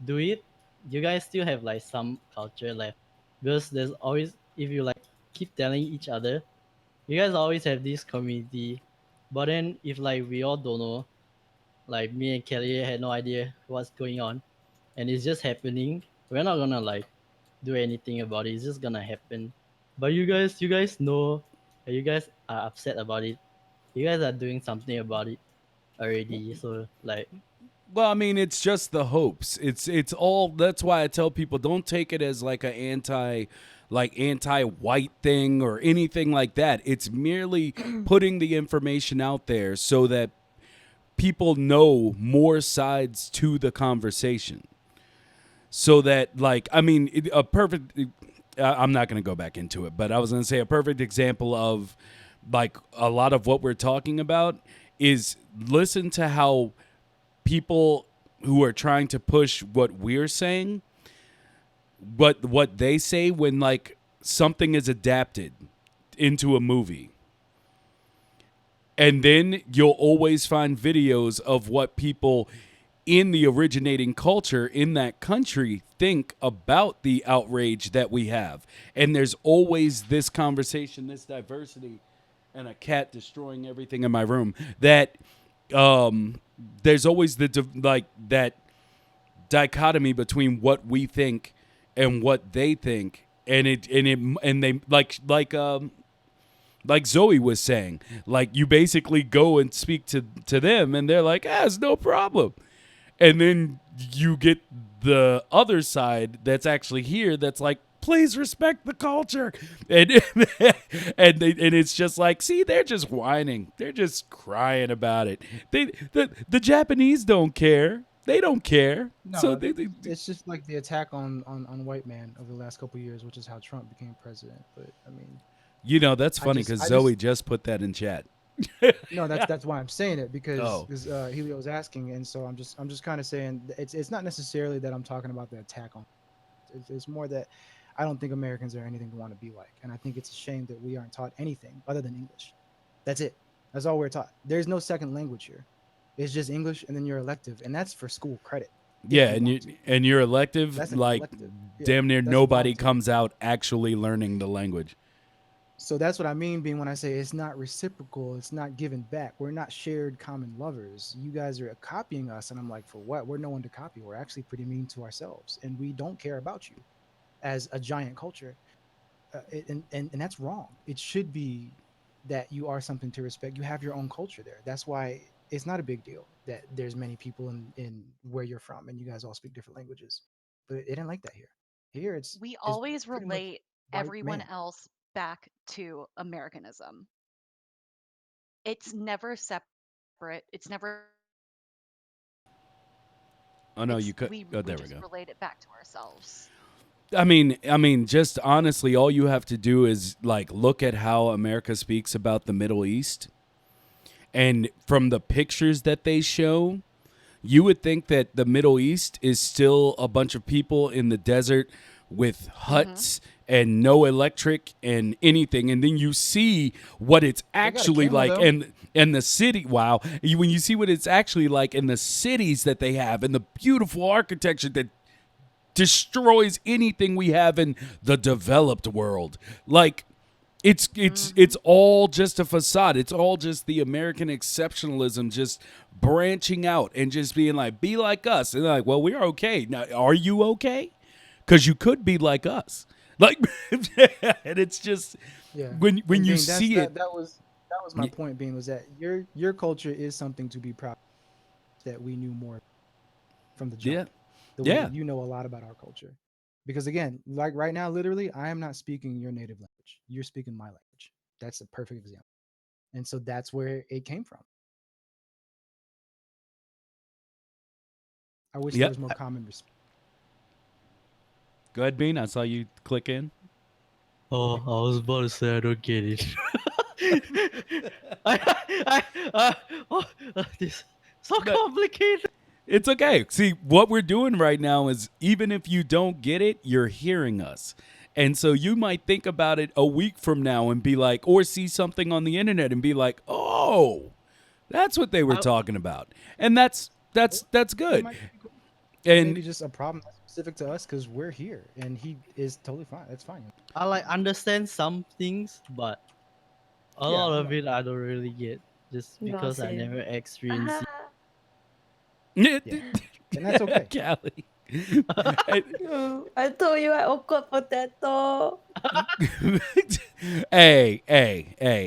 B: do it, you guys still have like some culture left because there's always if you like keep telling each other, you guys always have this community. But then if like we all don't know, like me and Kelly had no idea what's going on, and it's just happening, we're not gonna like do anything about it. It's just gonna happen. But you guys know, and you guys are upset about it. You guys are doing something about it already. So like,
A: Well, I mean, it's just the hopes. It's all. That's why I tell people don't take it as like anti-white thing or anything like that. It's merely putting the information out there so that people know more sides to the conversation. So that, like, I mean, a perfect. I'm not going to go back into it, but I was going to say a perfect example of like a lot of what we're talking about is listen to how people who are trying to push what we're saying, what they say when like something is adapted into a movie. And then you'll always find videos of what people in the originating culture in that country think about the outrage that we have. And there's always this conversation, this diversity, and a cat destroying everything in my room. That there's always like that dichotomy between what we think and what they think, and they like Zoe was saying, like you basically go and speak to them, and they're like, "Ah, it's no problem," and then you get the other side that's actually here that's like, please respect the culture, and and it's just like, see, they're just whining, they're just crying about it. The Japanese don't care. They don't care. So
D: No, it's just like the attack on white man over the last couple of years, which is how Trump became president. But I mean,
A: that's
D: I
A: funny
D: just
A: because
D: I just
A: Zoe just put that in chat.
D: no, that's why I'm saying it because
A: Oh,
D: Helio was asking, and so I'm just kind of saying it's not necessarily that I'm talking about the attack on. It's more that I don't think Americans are anything to want to be like, and I think it's a shame that we aren't taught anything other than English. That's it. That's all we're taught. There's no second language here. It's just English, and then your elective, and that's for school credit if
A: yeah,
D: you
A: and
D: want to.
A: your elective,
D: That's an
A: like
D: elective. Yeah,
A: damn near
D: that's
A: nobody
D: voluntary.
A: comes out actually learning the language.
D: So that's what I mean being when I say it's not reciprocal, it's not given back. We're not shared common lovers. You guys are copying us. And I'm like, for what? We're no one to copy. We're actually pretty mean to ourselves. And we don't care about you as a giant culture. And that's wrong. It should be that you are something to respect. You have your own culture there. That's why it's not a big deal that there's many people in where you're from and you guys all speak different languages. But it ain't like that here. Here
E: We
D: it's
E: always
D: pretty much
E: relate
D: white
E: everyone
D: man.
E: else back to Americanism. It's never separate. It's never
A: Oh no,
E: it's
A: you could. Oh,
E: we
A: there we
E: just
A: go.
E: relate it back to ourselves.
A: Just honestly, all you have to do is like look at how America speaks about the Middle East, and from the pictures that they show, you would think that the Middle East is still a bunch of people in the desert with
E: Mhm.
A: huts and no electric and anything, and then you see what it's
D: They got a
A: actually
D: camel
A: like,
D: though.
A: and the city. Wow, when you see what it's actually like in the cities that they have and the beautiful architecture that destroys anything we have in the developed world. Like it's
E: Mhm.
A: all just a facade. It's all just the American exceptionalism just branching out and just being like, be like us. And they're like, well, we're okay. Now, are you okay? Because you could be like us. Like and it's just
D: Yeah.
A: when
D: And
A: you
D: being that's
A: see it.
D: that was my point being was that your culture is something to be proud of, that we knew more from the
A: Yeah.
D: jump. The way that
A: Yeah.
D: you know a lot about our culture. Because again, like right now, literally, I am not speaking your native language. You're speaking my language. That's a perfect example. And so that's where it came from. I wish there
A: Yeah.
D: was more common respect.
A: Go ahead, Bean. I saw you click in.
B: Oh, I was about to say I don't get it. Oh, this so
A: No,
B: complicated.
A: it's okay. See, what we're doing right now is even if you don't get it, you're hearing us. And so you might think about it a week from now and be like, or see something on the internet and be like, oh, that's what they were
B: I
A: talking about. And
D: Or
A: that's
D: it
A: good.
D: might be cool. It may
A: And
D: be just a problem that's specific to us because we're here and he is totally fine. That's fine.
B: I like understand some things, but a
D: Yeah,
B: lot
D: I
B: of
D: know.
B: it I don't really get just
C: No,
B: because I never
C: same.
B: experienced it.
C: Ah,
D: Yeah. And that's okay.
A: Callie. And-
C: I told you I awkward potato.
A: hey,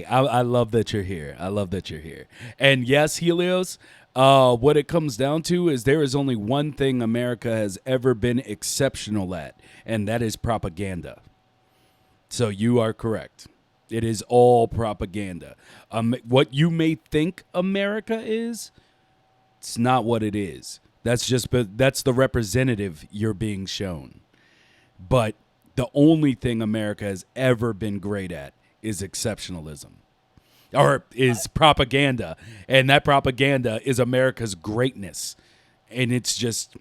A: I love that you're here. I love that you're here. And yes, Helios, what it comes down to is there is only one thing America has ever been exceptional at, and that is propaganda. So you are correct. It is all propaganda. What you may think America is, it's not what it is. That's the representative you're being shown. But the only thing America has ever been great at is exceptionalism or is propaganda. And that propaganda is America's greatness. And it's just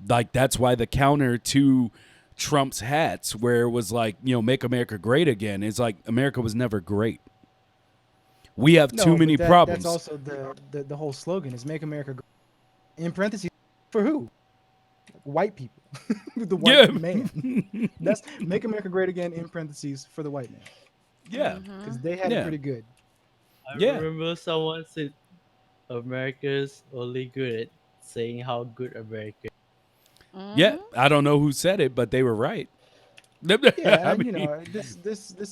A: like that's why the counter to Trump's hats, where it was like, make America great again, is like America was never great. We have too
D: No, but
A: many
D: that's
A: problems.
D: also the whole slogan is make America great. In parentheses for who? White people. The white
A: Yeah.
D: man. That's make America great again in parentheses for the white man.
A: Yeah.
D: Because
E: Mhm.
D: they had it
A: Yeah.
D: pretty good.
B: I
A: Yeah.
B: remember someone said America's only good at saying how good America is.
A: Yeah.
E: Mhm.
A: I don't know who said it, but they were right.
D: Yeah,
A: I
D: and
A: mean,
D: this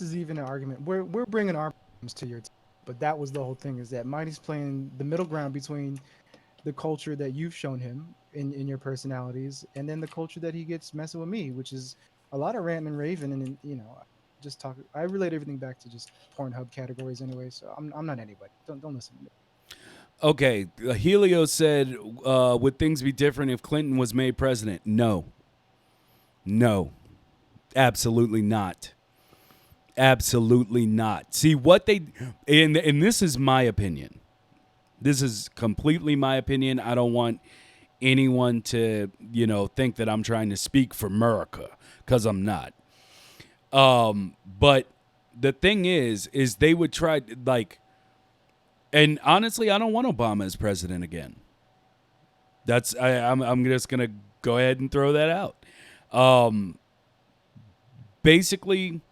D: is even an argument. We're bringing our problems to your table, but that was the whole thing is that Mighty's playing the middle ground between the culture that you've shown him in your personalities and then the culture that he gets messing with me, which is a lot of ranting and raving and just talk. I relate everything back to just Pornhub categories anyway, so I'm not anybody. Don't listen to me.
A: Okay, Helio said, would things be different if Clinton was made president? No. No. Absolutely not. Absolutely not. See what they and this is my opinion. This is completely my opinion. I don't want anyone to, think that I'm trying to speak for America cuz I'm not. But the thing is they would try like and honestly, I don't want Obama as president again. I'm just going to go ahead and throw that out. Basically,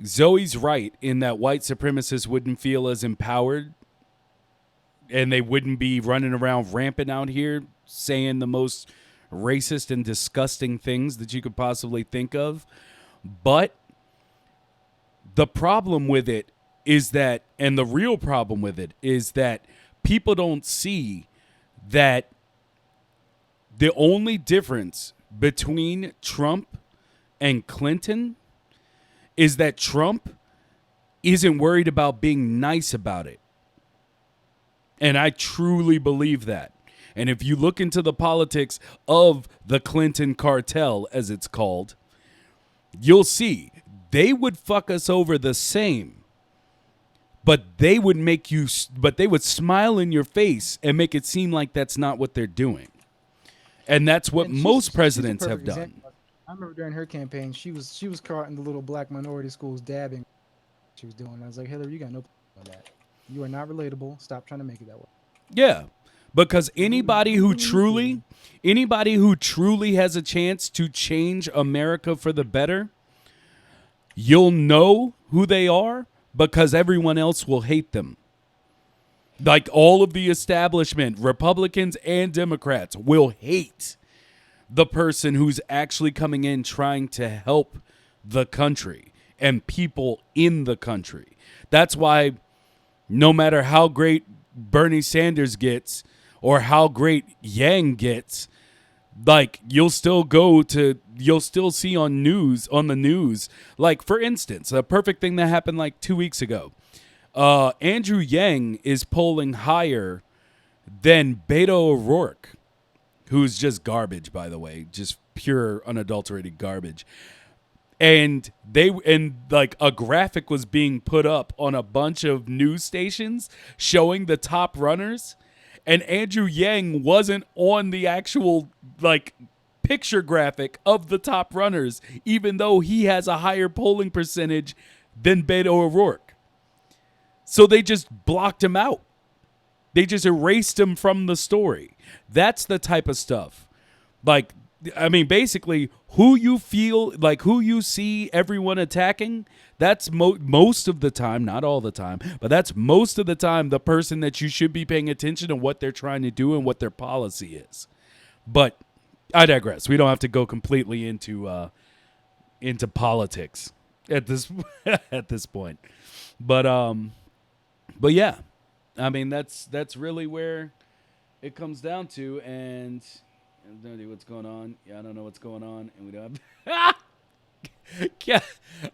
A: Zoe's right in that white supremacists wouldn't feel as empowered and they wouldn't be running around rampant out here saying the most racist and disgusting things that you could possibly think of. But the problem with it is that, and the real problem with it is that people don't see that the only difference between Trump and Clinton is that Trump isn't worried about being nice about it. And I truly believe that. And if you look into the politics of the Clinton cartel, as it's called, you'll see they would fuck us over the same. But they would smile in your face and make it seem like that's not what they're doing. And that's what
D: And
A: most
D: she's a
A: presidents have
D: perfect
A: done.
D: example. I remember during her campaign, she was caught in the little black minority schools dabbing. She was doing. I was like, Hillary, you got no problem with that. You are not relatable. Stop trying to make it that way.
A: Yeah. Because
D: Who are you fooling?
A: anybody who truly has a chance to change America for the better, you'll know who they are because everyone else will hate them. Like all of the establishment, Republicans and Democrats will hate the person who's actually coming in trying to help the country and people in the country. That's why no matter how great Bernie Sanders gets or how great Yang gets, like you'll still see on the news. Like for instance, a perfect thing that happened like 2 weeks ago. Andrew Yang is polling higher than Beto O'Rourke, who's just garbage, by the way, just pure unadulterated garbage. And like a graphic was being put up on a bunch of news stations showing the top runners, and Andrew Yang wasn't on the actual like picture graphic of the top runners, even though he has a higher polling percentage than Beto O'Rourke. So they just blocked him out. They just erased him from the story. That's the type of stuff. Like, I mean, basically, who you see everyone attacking, that's most of the time, not all the time, but that's most of the time the person that you should be paying attention to what they're trying to do and what their policy is. But I digress. We don't have to go completely into politics at this at this point. But yeah, I mean that's really where it comes down to, and I have no idea what's going on. Yeah, I don't know what's going on, and we don't have. Yeah,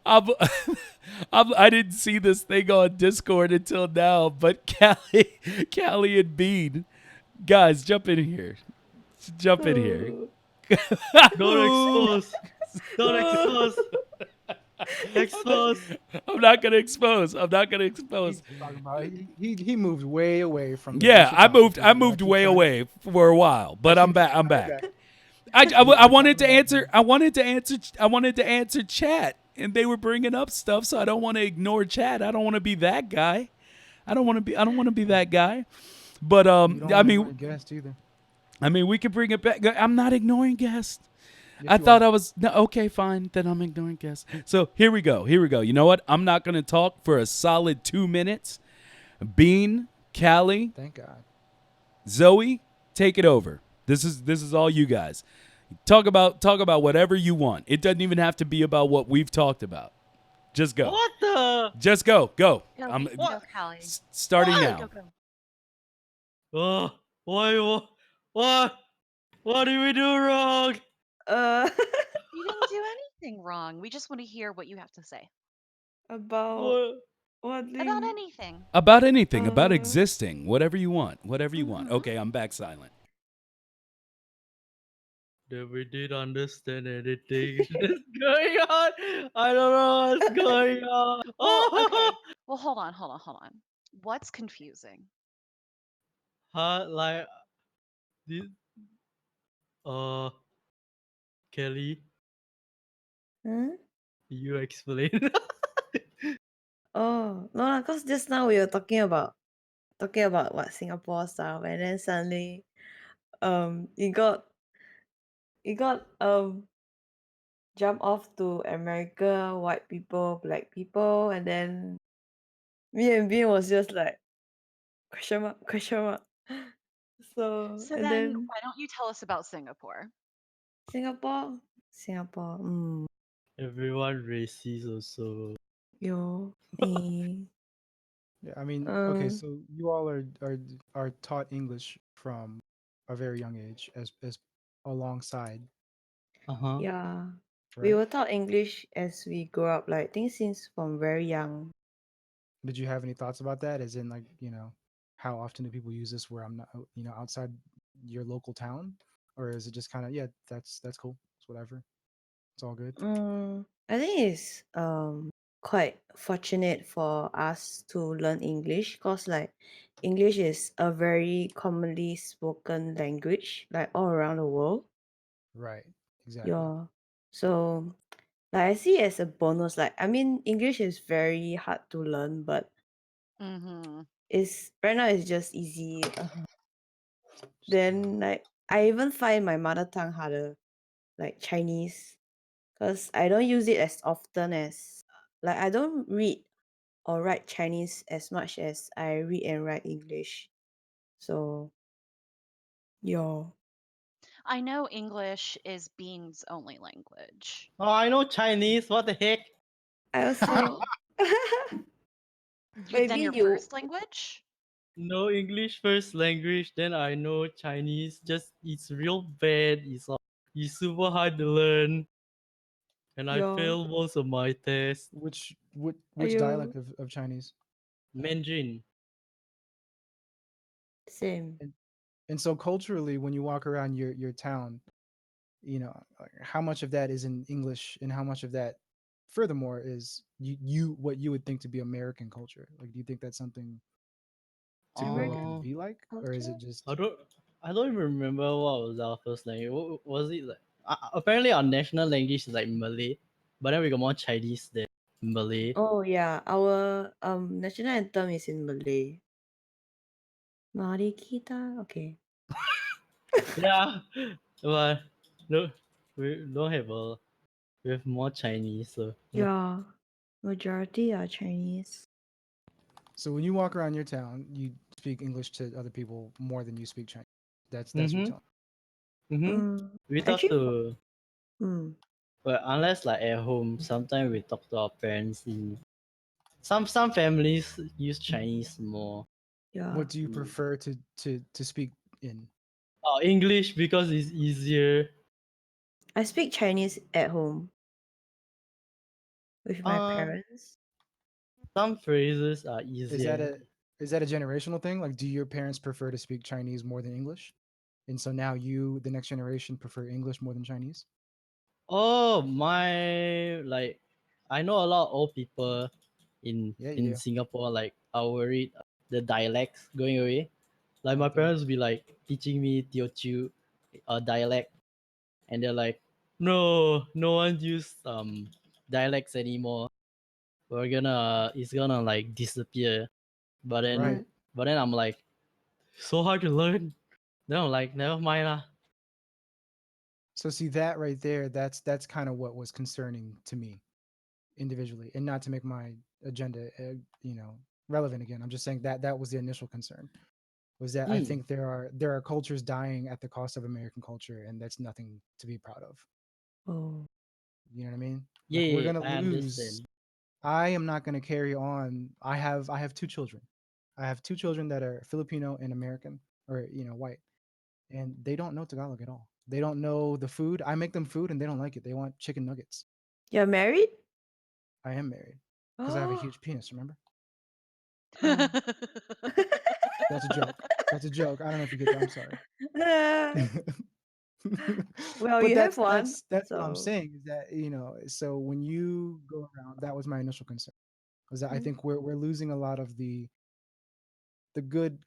A: I didn't see this thing on Discord until now, but Callie and Bean, guys, jump in here. Jump in here.
B: Don't expose. Don't expose. Expose.
A: I'm not gonna expose. I'm not gonna expose.
D: He's talking about he moved way away from the
A: Yeah,
D: initial
A: I
D: topic.
A: moved. I moved way away for a while, but I'm back. I'm
D: Okay.
A: back. I wanted to answer. I wanted to answer. I wanted to answer chat, and they were bringing up stuff, so I don't want to ignore chat. I don't want to be that guy. I don't want to be. I don't want to be that guy. But
D: You don't
A: I
D: want
A: mean,
D: to guest either.
A: we could bring it back. I'm not ignoring guests.
D: Yes,
A: I
D: you
A: thought
D: are.
A: I was no, okay. Fine, then I'm ignoring guests. So here we go. Here we go. You know what? I'm not going to talk for a solid 2 minutes. Bean, Callie,
D: Thank God.
A: Zoe, take it over. This is all you guys. Talk about whatever you want. It doesn't even have to be about what we've talked about. Just go.
B: What the?
A: Just go. Go.
E: Go,
A: I'm
E: go, Callie.
A: starting
B: What?
A: now.
E: Go, go.
B: Oh, why? What? What did we do wrong?
C: Uh,
E: You didn't do anything wrong. We just want to hear what you have to say.
C: about
B: What?
C: What
E: About
C: thing?
E: anything.
A: About anything, about
C: Uh,
A: existing, whatever you want, whatever you want.
E: Mm-hmm.
A: Okay, I'm back silent.
B: That we didn't understand anything that's going on. I don't know what's going on.
E: Well,
B: Oh,
E: okay. Well, hold on. What's confusing?
B: like this. Uh, Kelly,
C: hmm?
B: you explain.
C: Oh, no lah, cause just now we were talking about what Singapore stuff, and then suddenly, you got jump off to America, white people, black people, and then me and Bean was just like question mark, question mark. So
E: So
C: and
E: then,
C: then
E: why don't you tell us about Singapore?
C: Singapore,
B: Everyone racist also.
C: yo,
D: Yeah, I mean, okay,
C: uh,
D: so you all are taught English from a very young age as alongside,
B: Uh huh.
C: yeah, we
D: right?
C: were taught English as we grow up, like I think since from very young.
D: Did you have any thoughts about that? As in, like, how often do people use this where I'm not, outside your local town, or is it just kind of, yeah, that's cool, it's whatever, it's all good,
C: I think it's quite fortunate for us to learn English because like English is a very commonly spoken language like all around the world.
D: right? Exactly.
C: Yeah. So like I see it as a bonus. Like I mean English is very hard to learn, but
E: Mm-hmm.
C: it's right now it's just easy. Then like I even find my mother tongue harder, like Chinese, because I don't use it as often as like I don't read or write Chinese as much as I read and write English. So yeah.
E: I know English is Bean's only language.
B: Oh, I know Chinese. What the heck?
C: I also
E: Then
C: maybe
E: your
C: you
E: first language?
B: No English first language. Then I know Chinese. Just it's real bad. It's super hard to learn, and I
C: yeah.
B: failed most of my tests.
C: Are
D: Which dialect
C: you
D: of Chinese?
B: Mandarin.
C: same?
D: And so culturally, when you walk around your town, like, how much of that is in English and how much of that, furthermore, is you what you would think to be American culture? Like, do you think that's something to grow up and
B: Oh,
D: be like, or is
C: Culture?
D: it
B: I
D: just
B: don't. I don't even remember what was our first language. What was it like? Apparently, our national language is like Malay, but then we got more Chinese than Malay.
C: Oh yeah. Our national anthem is in Malay. Mari kita. Okay.
B: Yeah, but no, we don't have a. We have more Chinese, so yeah.
C: Yeah. Majority are Chinese.
D: so when you walk around your town, you speak English to other people more than you speak Chinese? That's what you're
B: Mhm.
D: telling
B: Mhm.
C: Mm.
B: We talk
C: Actually
B: to,
C: mm.
B: but unless like at home, sometimes we talk to our parents in. Some families use Chinese more.
D: me.
C: Yeah.
D: What do you prefer to speak in?
B: English because it's easier.
C: I speak Chinese at home with my
B: Uh,
C: parents.
B: some phrases are
D: Is that
B: easier.
D: a generational thing? Like, do your parents prefer to speak Chinese more than English? And so now you, the next generation, prefer English more than Chinese?
B: Oh my! Like, I know a lot of old people
D: Yeah, you
B: in
D: do.
B: Singapore. Like, are worried the dialects going away. Like, my
D: Okay.
B: parents be like teaching me Teochew, dialect, and they're like, no, no one use dialects anymore. It's gonna like disappear. But then
D: Right.
C: Mm.
B: I'm like, so hard to learn. Then I'm like, never mind lah.
D: So see that right there, that's kind of what was concerning to me individually, and not to make my agenda, relevant again. I'm just saying that that was the initial concern. Was that I
B: Hmm.
D: think there are cultures dying at the cost of American culture, and that's nothing to be proud of.
C: Oh.
D: You know what I mean? Like, we're
B: Yeah,
D: gonna
B: I
D: lose.
B: understand.
D: I am not gonna carry on. I have two children. I have two children that are Filipino and American, or white, and they don't know Tagalog at all. They don't know the food. I make them food and they don't like it. They want chicken nuggets.
C: You're married?
D: I am married because I have a
C: Oh.
D: huge penis. Remember?
C: Oh.
D: That's a joke. That's a joke. I don't know if you get that. I'm sorry.
C: Well,
D: But
C: you have one,
D: that's what I'm
C: so.
D: saying is that so when you go around, that was my initial concern. Was that I
C: Mm,
D: think we're losing a lot of the good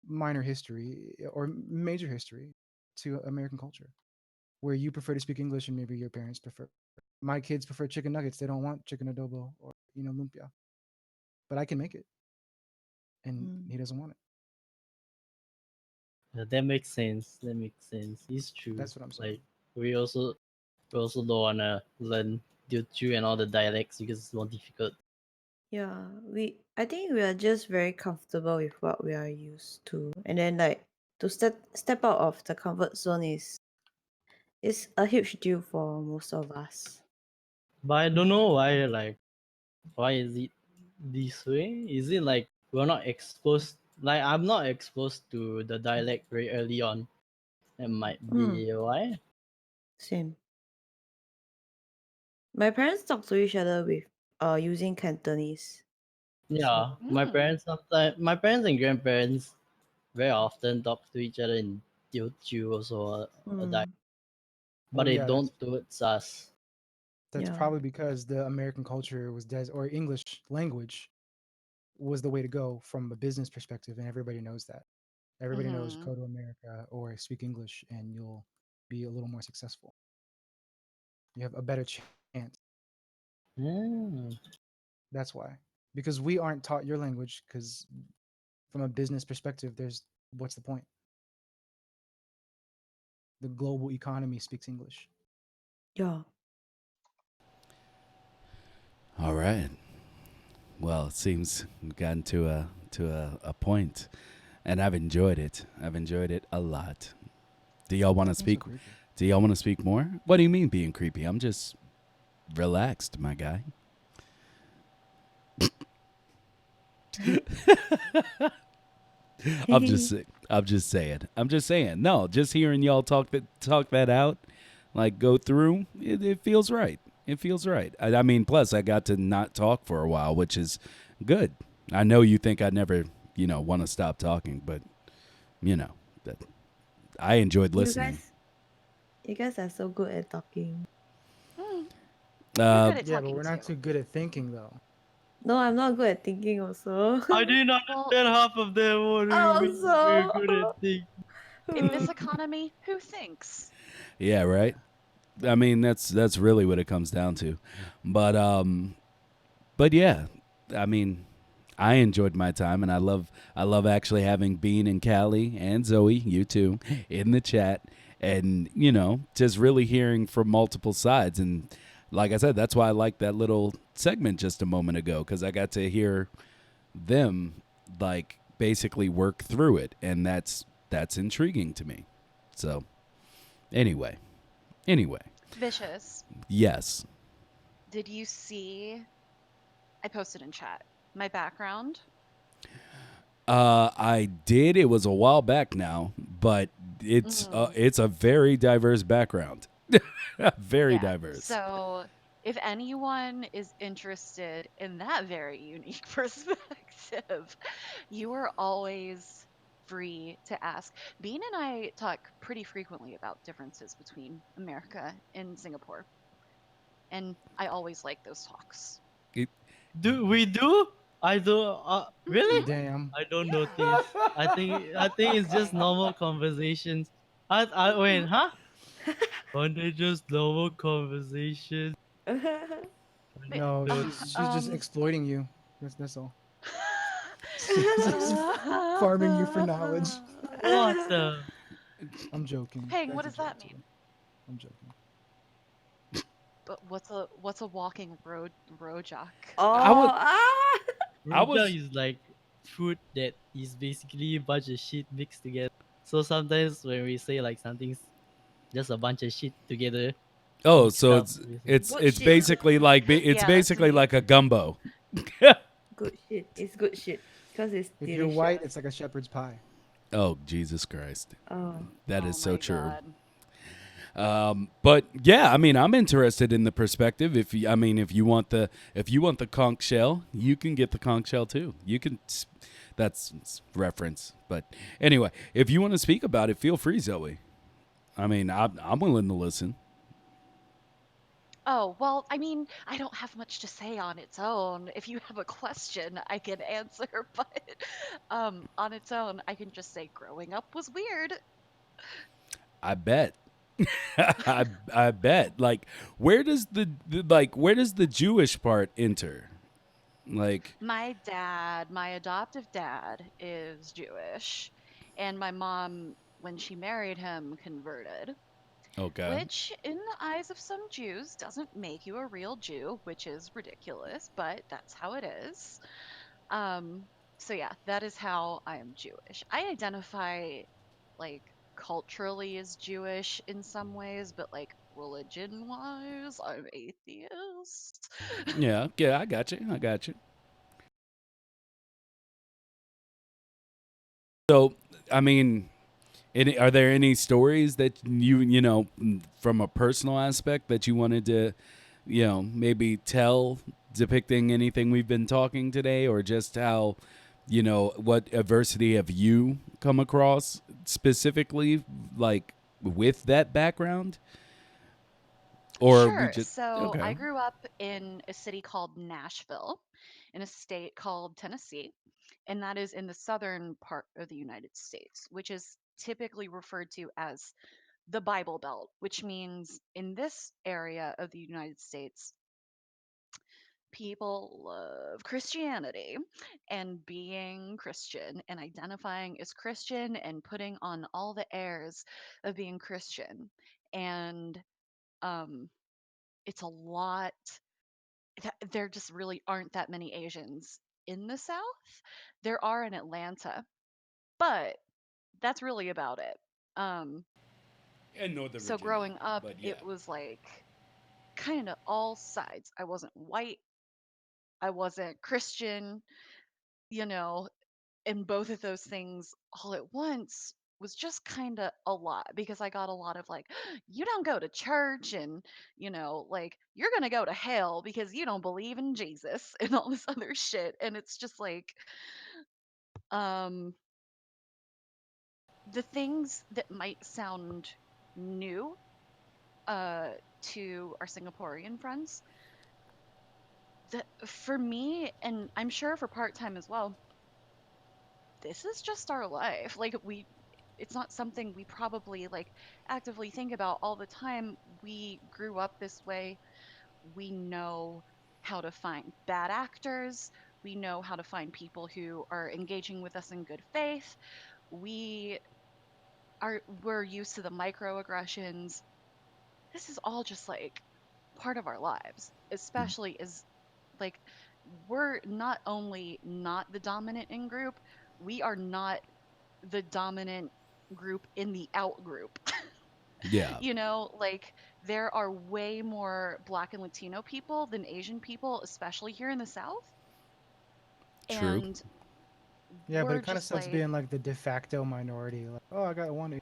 D: minor history or major history to American culture, where you prefer to speak English and maybe your parents prefer. My kids prefer chicken nuggets. They don't want chicken adobo or lumpia, but I can make it, and
C: mm.
D: he doesn't want it.
B: Yeah, that makes sense. That makes sense. It's true.
D: That's what I'm
B: Like
D: saying.
B: we also we also don't wanna learn Teochew and all the dialects because it's more difficult.
C: Yeah, I think we are just very comfortable with what we are used to. And then like to step out of the comfort zone is a huge deal for most of us.
B: But I don't know why is it this way? Is it like we're not exposed? Like I'm not exposed to the dialect very early on. That might
C: Mm,
B: be why.
C: same. My parents talk to each other with using Cantonese.
B: Yeah,
C: So
E: Mm.
B: my parents and grandparents very often talk to each other in Teochew also,
C: mm,
B: but
D: Well,
B: they
D: yeah,
B: don't towards us.
D: that's
C: yeah.
D: probably because the American culture was or English language was the way to go from a business perspective, and everybody knows that. Everybody knows
E: Mhm.
D: go to America or speak English, and you'll be a little more successful. You have a better chance.
B: Mm.
D: That's why, because we aren't taught your language. Because from a business perspective, there's what's the point? The global economy speaks English.
C: Yeah.
A: All right. Well, it seems we've gotten to a point, and I've enjoyed it. I've enjoyed it a lot. Do y'all want to
D: Stop being so
A: speak?
D: creepy.
A: Do y'all want to speak more? What do you mean being creepy? I'm just relaxed, my guy. I'm just I'm just saying. I'm just saying. No, just hearing y'all talk that out, like go through, it feels right. It feels right. I mean, plus I got to not talk for a while, which is good. I know you think I never, want to stop talking, but you know, that I enjoyed
C: you
A: listening.
C: guys you guys are so good at talking.
E: Mm. We're
A: Uh,
E: good at
D: Yeah, but
E: talking
D: we're not
E: too.
D: too good at thinking though.
C: No, I'm not good at thinking also.
B: I didn't
E: Well,
B: understand half of them. What do you mean? We're
C: Also.
B: good at things.
E: in this economy, who thinks?
A: yeah, right.
D: Yeah.
A: I mean, that's really what it comes down to. But but yeah, I mean, I enjoyed my time, and I love actually having Bean and Callie and Zoe, you two, in the chat, and just really hearing from multiple sides. And like I said, that's why I liked that little segment just a moment ago, because I got to hear them like basically work through it, and that's intriguing to me. So anyway, anyway,
E: Vicious.
A: yes.
E: Did you see? I posted in chat my background.
A: I did. It was a while back now, but
E: Hmm.
A: it's a very diverse background. Very
E: Yeah.
A: diverse.
E: So if anyone is interested in that very unique perspective, you are always free to ask. Bean and I talk pretty frequently about differences between America and Singapore, and I always like those talks.
A: It-
B: Do we do? I do.
E: Hmm.
B: Really?
D: Damn.
B: I don't
E: Yeah.
B: notice. I think it's just normal conversations. I
E: Hmm.
B: wait, huh? Aren't they just normal conversations? I
E: But,
B: don't
D: No, she's just
E: um,
D: exploiting you. That's all. She's just farming you for knowledge.
B: what the?
D: I'm joking.
E: Peng, what
D: That's a
E: does
D: joke
E: that
D: too.
E: mean?
D: I'm joking.
E: But what's a walking road jock?
A: I was
C: Oh, ah!
A: I
B: Rojak
A: was
B: is like food that is basically a bunch of shit mixed together. So sometimes when we say like something's just a bunch of shit together,
A: oh,
B: mixed
A: so
B: up.
A: it's
B: With
A: it's
C: Good
A: it's
C: shit.
A: basically like it's
E: Yeah, that's
A: basically
E: me.
A: like a gumbo.
C: Good shit. It's good shit because it's
D: If you're white,
C: delicious.
D: it's like a shepherd's pie.
A: Oh, Jesus Christ.
C: Oh.
A: That
E: Oh
A: is so
E: my
A: true.
E: god.
A: But yeah, I mean, I'm interested in the perspective. If you, I mean, if you want the conch shell, you can get the conch shell too. You can. That's reference. But anyway, if you want to speak about it, feel free, Zoe. I mean, I'm willing to listen.
E: Oh, well, I mean, I don't have much to say on its own. If you have a question, I can answer, but on its own, I can just say growing up was weird.
A: I bet. I bet. Like, where does where does the Jewish part enter? Like,
E: My adoptive dad is Jewish, and my mom, when she married him, converted,
A: okay,
E: which in the eyes of some Jews doesn't make you a real Jew, which is ridiculous, but that's how it is. Um, so yeah, that is how I am Jewish. I identify like culturally as Jewish in some ways, but like religion wise, I'm atheist.
A: yeah, yeah, I got you. I got you. So, I mean, are there any stories that you know from a personal aspect that you wanted to, maybe tell depicting anything we've been talking today, or just how, what adversity have you come across specifically, like with that background, or we
E: Sure.
A: just
E: So I
A: okay,
E: grew up in a city called Nashville, in a state called Tennessee, and that is in the southern part of the United States, which is typically referred to as the Bible Belt, which means in this area of the United States, people love Christianity and being Christian and identifying as Christian and putting on all the airs of being Christian. And um, it's a lot, there just really aren't that many Asians in the South. There are in Atlanta, but that's really about it. Um,
A: in Northern
E: so
A: Virginia,
E: growing up,
A: but yeah,
E: it was like kind of all sides. I wasn't white, I wasn't Christian, you know, and both of those things all at once was just kind of a lot because I got a lot of like, you don't go to church and, like you're going to go to hell because you don't believe in Jesus and all this other shit. And it's just like, um, the things that might sound new uh, to our Singaporean friends, that for me, and I'm sure for part time as well, this is just our life. Like it's not something we probably like actively think about all the time. We grew up this way. We know how to find bad actors. We know how to find people who are engaging with us in good faith. We we're used to the microaggressions. This is all just like part of our lives, especially as like we're not only not the dominant in group, we are not the dominant group in the out group.
A: yeah,
E: Like there are way more Black and Latino people than Asian people, especially here in the South.
A: true,
E: And
D: Yeah, but
E: we're
D: it kind of
E: just
D: sucks
E: like,
D: being like the de facto minority. Like, oh, I got one.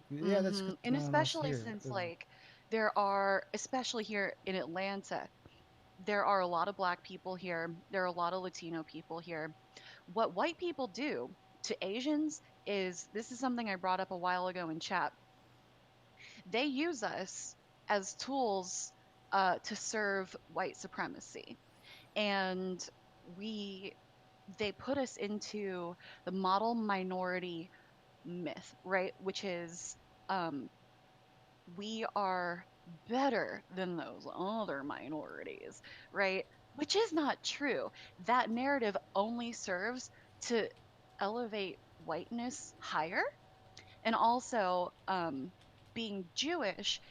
D: Yeah, that's because
E: and
D: no one else
E: especially
D: here
E: since
D: doesn't.
E: like there are, especially here in Atlanta, there are a lot of Black people here. There are a lot of Latino people here. What white people do to Asians is this is something I brought up a while ago in chat. They use us as tools to serve white supremacy, and we they put us into the model minority myth, right? Which is um, we are better than those other minorities, right? Which is not true. That narrative only serves to elevate whiteness higher, and also being Jewish,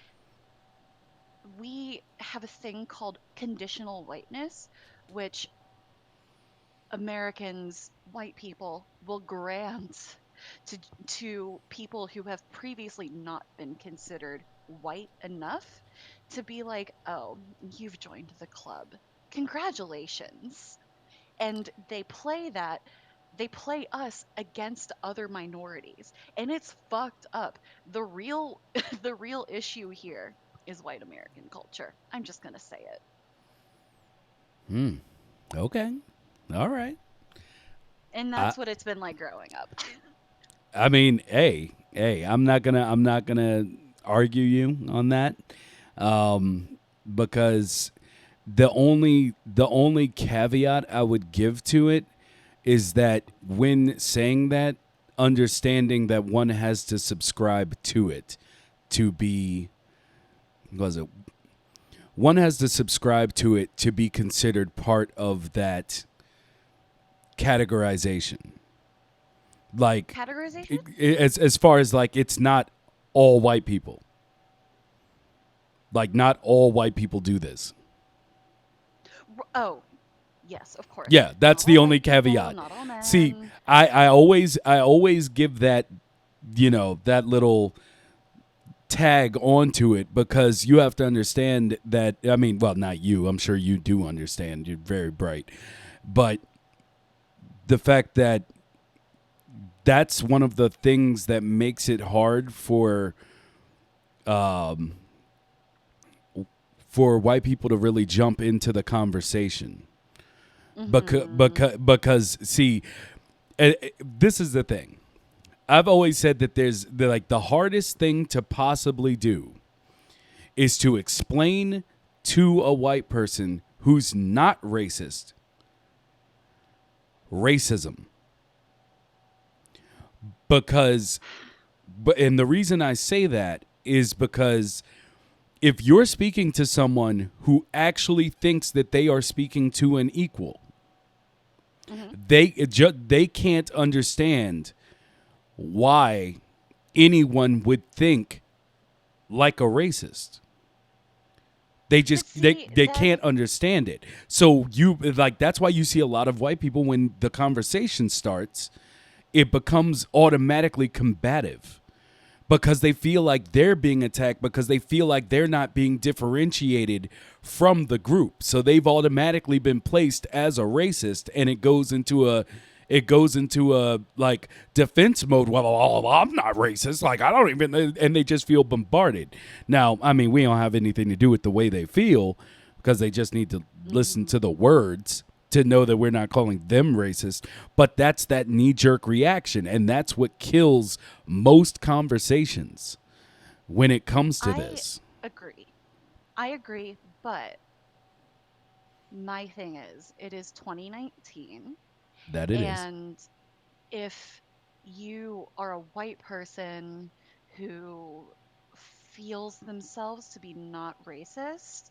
E: we have a thing called conditional whiteness, which Americans, white people, will grant to people who have previously not been considered white enough to be like, "Oh, you've joined the club. Congratulations." And they play that They play us against other minorities, and it's fucked up. The real the real issue here is white American culture. I'm just going to say it.
A: Okay. All right.
E: And
A: I
E: that's what it's been like growing up.
A: I mean, hey, I'm not gonna argue you on that, because the only caveat I would give to it is that when saying that, understanding that one has to subscribe to it to be, was it? One has to subscribe to it to be considered part of that categorization. Like,
E: Categorization?
A: as far as like, it's not all white people. Like, not all white people do this.
E: Oh, yes, of course.
A: Yeah, that's
E: Not
A: the
E: all
A: only
E: white people,
A: caveat.
E: not all
A: See,
E: men.
A: I always give that, that little tag onto it, because you have to understand that, I mean, well, not you, I'm sure you do understand, you're very bright, but the fact that that's one of the things that makes it hard um for white people to really jump into the conversation,
E: Mhm.
A: because see, this is the thing. I've always said that like the hardest thing to possibly do is to explain to a white person who's not racist racism. Because, and the reason I say that is because if you're speaking to someone who actually thinks that they are speaking to an equal,
E: Mhm.
A: they can't understand why anyone would think like a racist. They
E: But
A: just
E: see,
A: they
E: that
A: can't understand it. So you, like, that's why you see a lot of white people, when the conversation starts, it becomes automatically combative, because they feel like they're being attacked, because they feel like they're not being differentiated from the group. So they've automatically been placed as a racist, and it goes into a like defense mode. Well, I'm not racist. Like, I don't even, and they just feel bombarded. Now, I mean, we don't have anything to do with the way they feel, because they just need to listen
E: mhm.
A: to the words to know that we're not calling them racist. But that's that knee-jerk reaction, and that's what kills most conversations when it comes to
E: I
A: this.
E: agree. I agree, but my thing is, it is 2019,
A: That it is.
E: and if you are a white person who feels themselves to be not racist,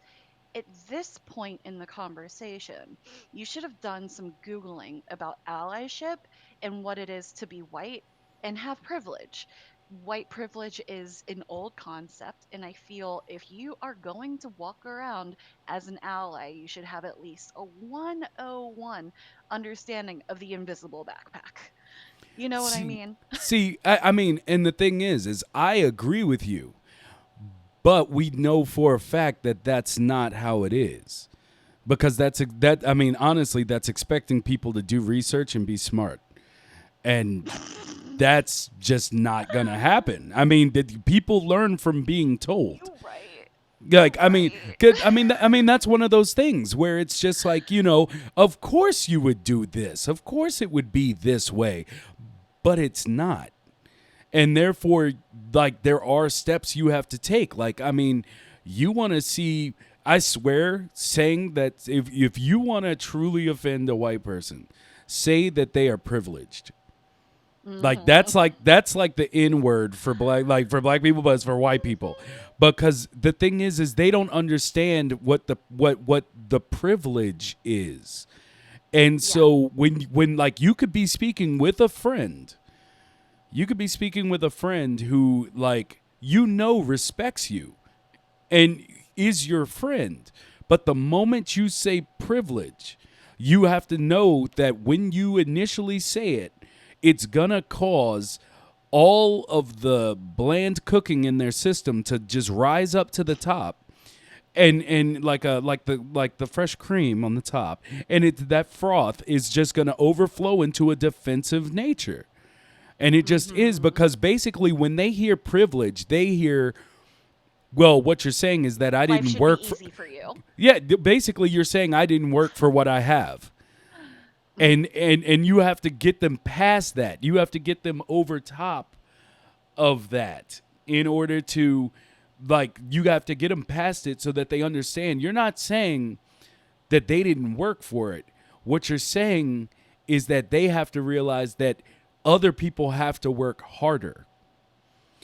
E: at this point in the conversation, you should have done some Googling about allyship and what it is to be white and have privilege. White privilege is an old concept, and I feel if you are going to walk around as an ally, you should have at least a 101 understanding of the invisible backpack. You know what I
A: See,
E: mean?
A: I mean, and the thing is I agree with you, but we know for a fact that that's not how it is, because I mean, honestly, that's expecting people to do research and be smart, and that's just not gonna happen. I mean, people learn from being told.
E: You're right.
A: Like,
E: You're
A: I mean,
E: right.
A: I mean, that's one of those things where it's just like, of course you would do this, of course it would be this way, but it's not. And therefore, like, there are steps you have to take. Like, I mean, you want to see, I swear, saying that if you want to truly offend a white person, say that they are privileged. Like,
E: Mhm.
A: that's like the N word for black, like for black people, but it's for white people. Because the thing is they don't understand what the privilege is. And
E: Yeah.
A: so when like, you could be speaking with a friend who, like, respects you and is your friend. But the moment you say privilege, you have to know that when you initially say it, it's gonna cause all of the bland cooking in their system to just rise up to the top, and like the fresh cream on the top, and that froth is just going to overflow into a defensive nature. And it just is,
E: Mhm.
A: because basically when they hear privilege, they hear, well, what you're saying is that I
E: Life
A: didn't
E: should be
A: work for.
E: easy for you.
A: Yeah, basically you're saying I didn't work for what I have.
E: Mhm.
A: And you have to get them past that. You have to get them over top of that in order to, like, you have to get them past it so that they understand. You're not saying that they didn't work for it. What you're saying is that they have to realize that other people have to work harder.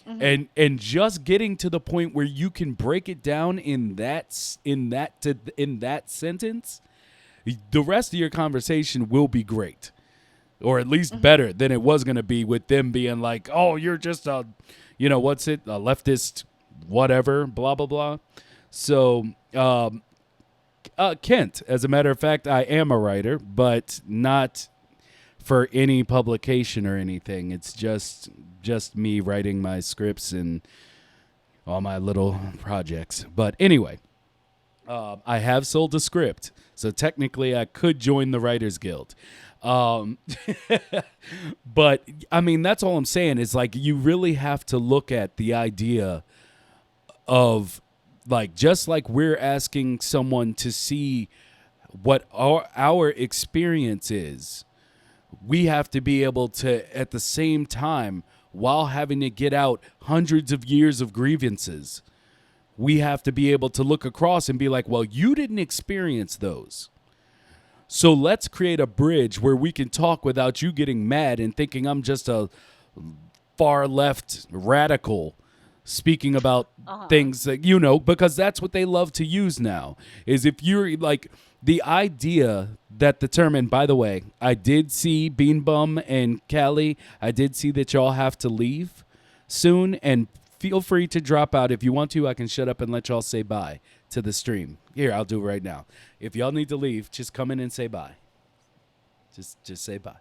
E: Mhm.
A: And just getting to the point where you can break it down in that sentence, the rest of your conversation will be great, or at least
E: Mhm.
A: better than it was going to be with them being like, "Oh, you're just a, what's it, a leftist, whatever, blah blah blah." So, Kent, as a matter of fact, I am a writer, but not for any publication or anything. It's just me writing my scripts and all my little projects. But anyway, I have sold a script, so technically I could join the Writers Guild. Um, but I mean, that's all I'm saying is, like, you really have to look at the idea of, like, just like we're asking someone to see what our experience is, we have to be able to, at the same time, while having to get out hundreds of years of grievances, we have to be able to look across and be like, well, you didn't experience those. So let's create a bridge where we can talk without you getting mad and thinking I'm just a far left radical speaking about
E: Uh-huh.
A: things that, because that's what they love to use now, is if you're like, the idea that the term, and by the way, I did see BeanBum and Callie, I did see that y'all have to leave soon, and feel free to drop out if you want to. I can shut up and let y'all say bye to the stream. Here, I'll do it right now. If y'all need to leave, just come in and say bye. Just say bye.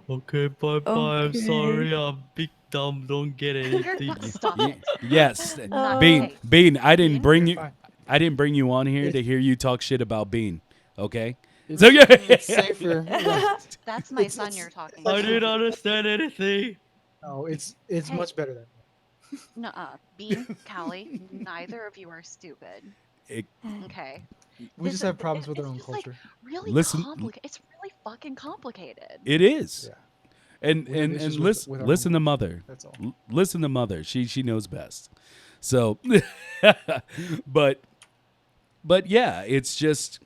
B: Okay, bye bye. I'm
C: Okay.
B: sorry, I'm big dumb. Don't get anything.
E: Stop it.
A: Yes,
E: Not.
A: Bean.
C: Oh,
E: Hey,
A: Bean.
E: Bean.
D: You're fine.
A: I didn't bring you on here to
D: It's
A: hear you talk shit about Bean. Okay. So
D: it's
A: yeah.
E: Mm,
D: it's safer. Yeah,
E: that's my son
D: it's
E: you're talking
B: I
E: to.
B: didn't understand anything.
D: no, it's
E: Hey,
D: much better than
E: nuh-uh. Bean, Callie, neither of you are stupid.
A: It-
E: Okay.
D: we just have problems with our
E: It's
D: own
E: just like
D: culture.
E: really
A: listen,
E: complicated. It's really fucking complicated.
A: it is.
D: Yeah,
A: And
D: we have
A: and
D: issues
A: and
D: with
A: listen,
D: our own
A: listen to
D: culture.
A: mother.
D: That's all.
A: Listen to mother. She knows best. So, but yeah, it's just,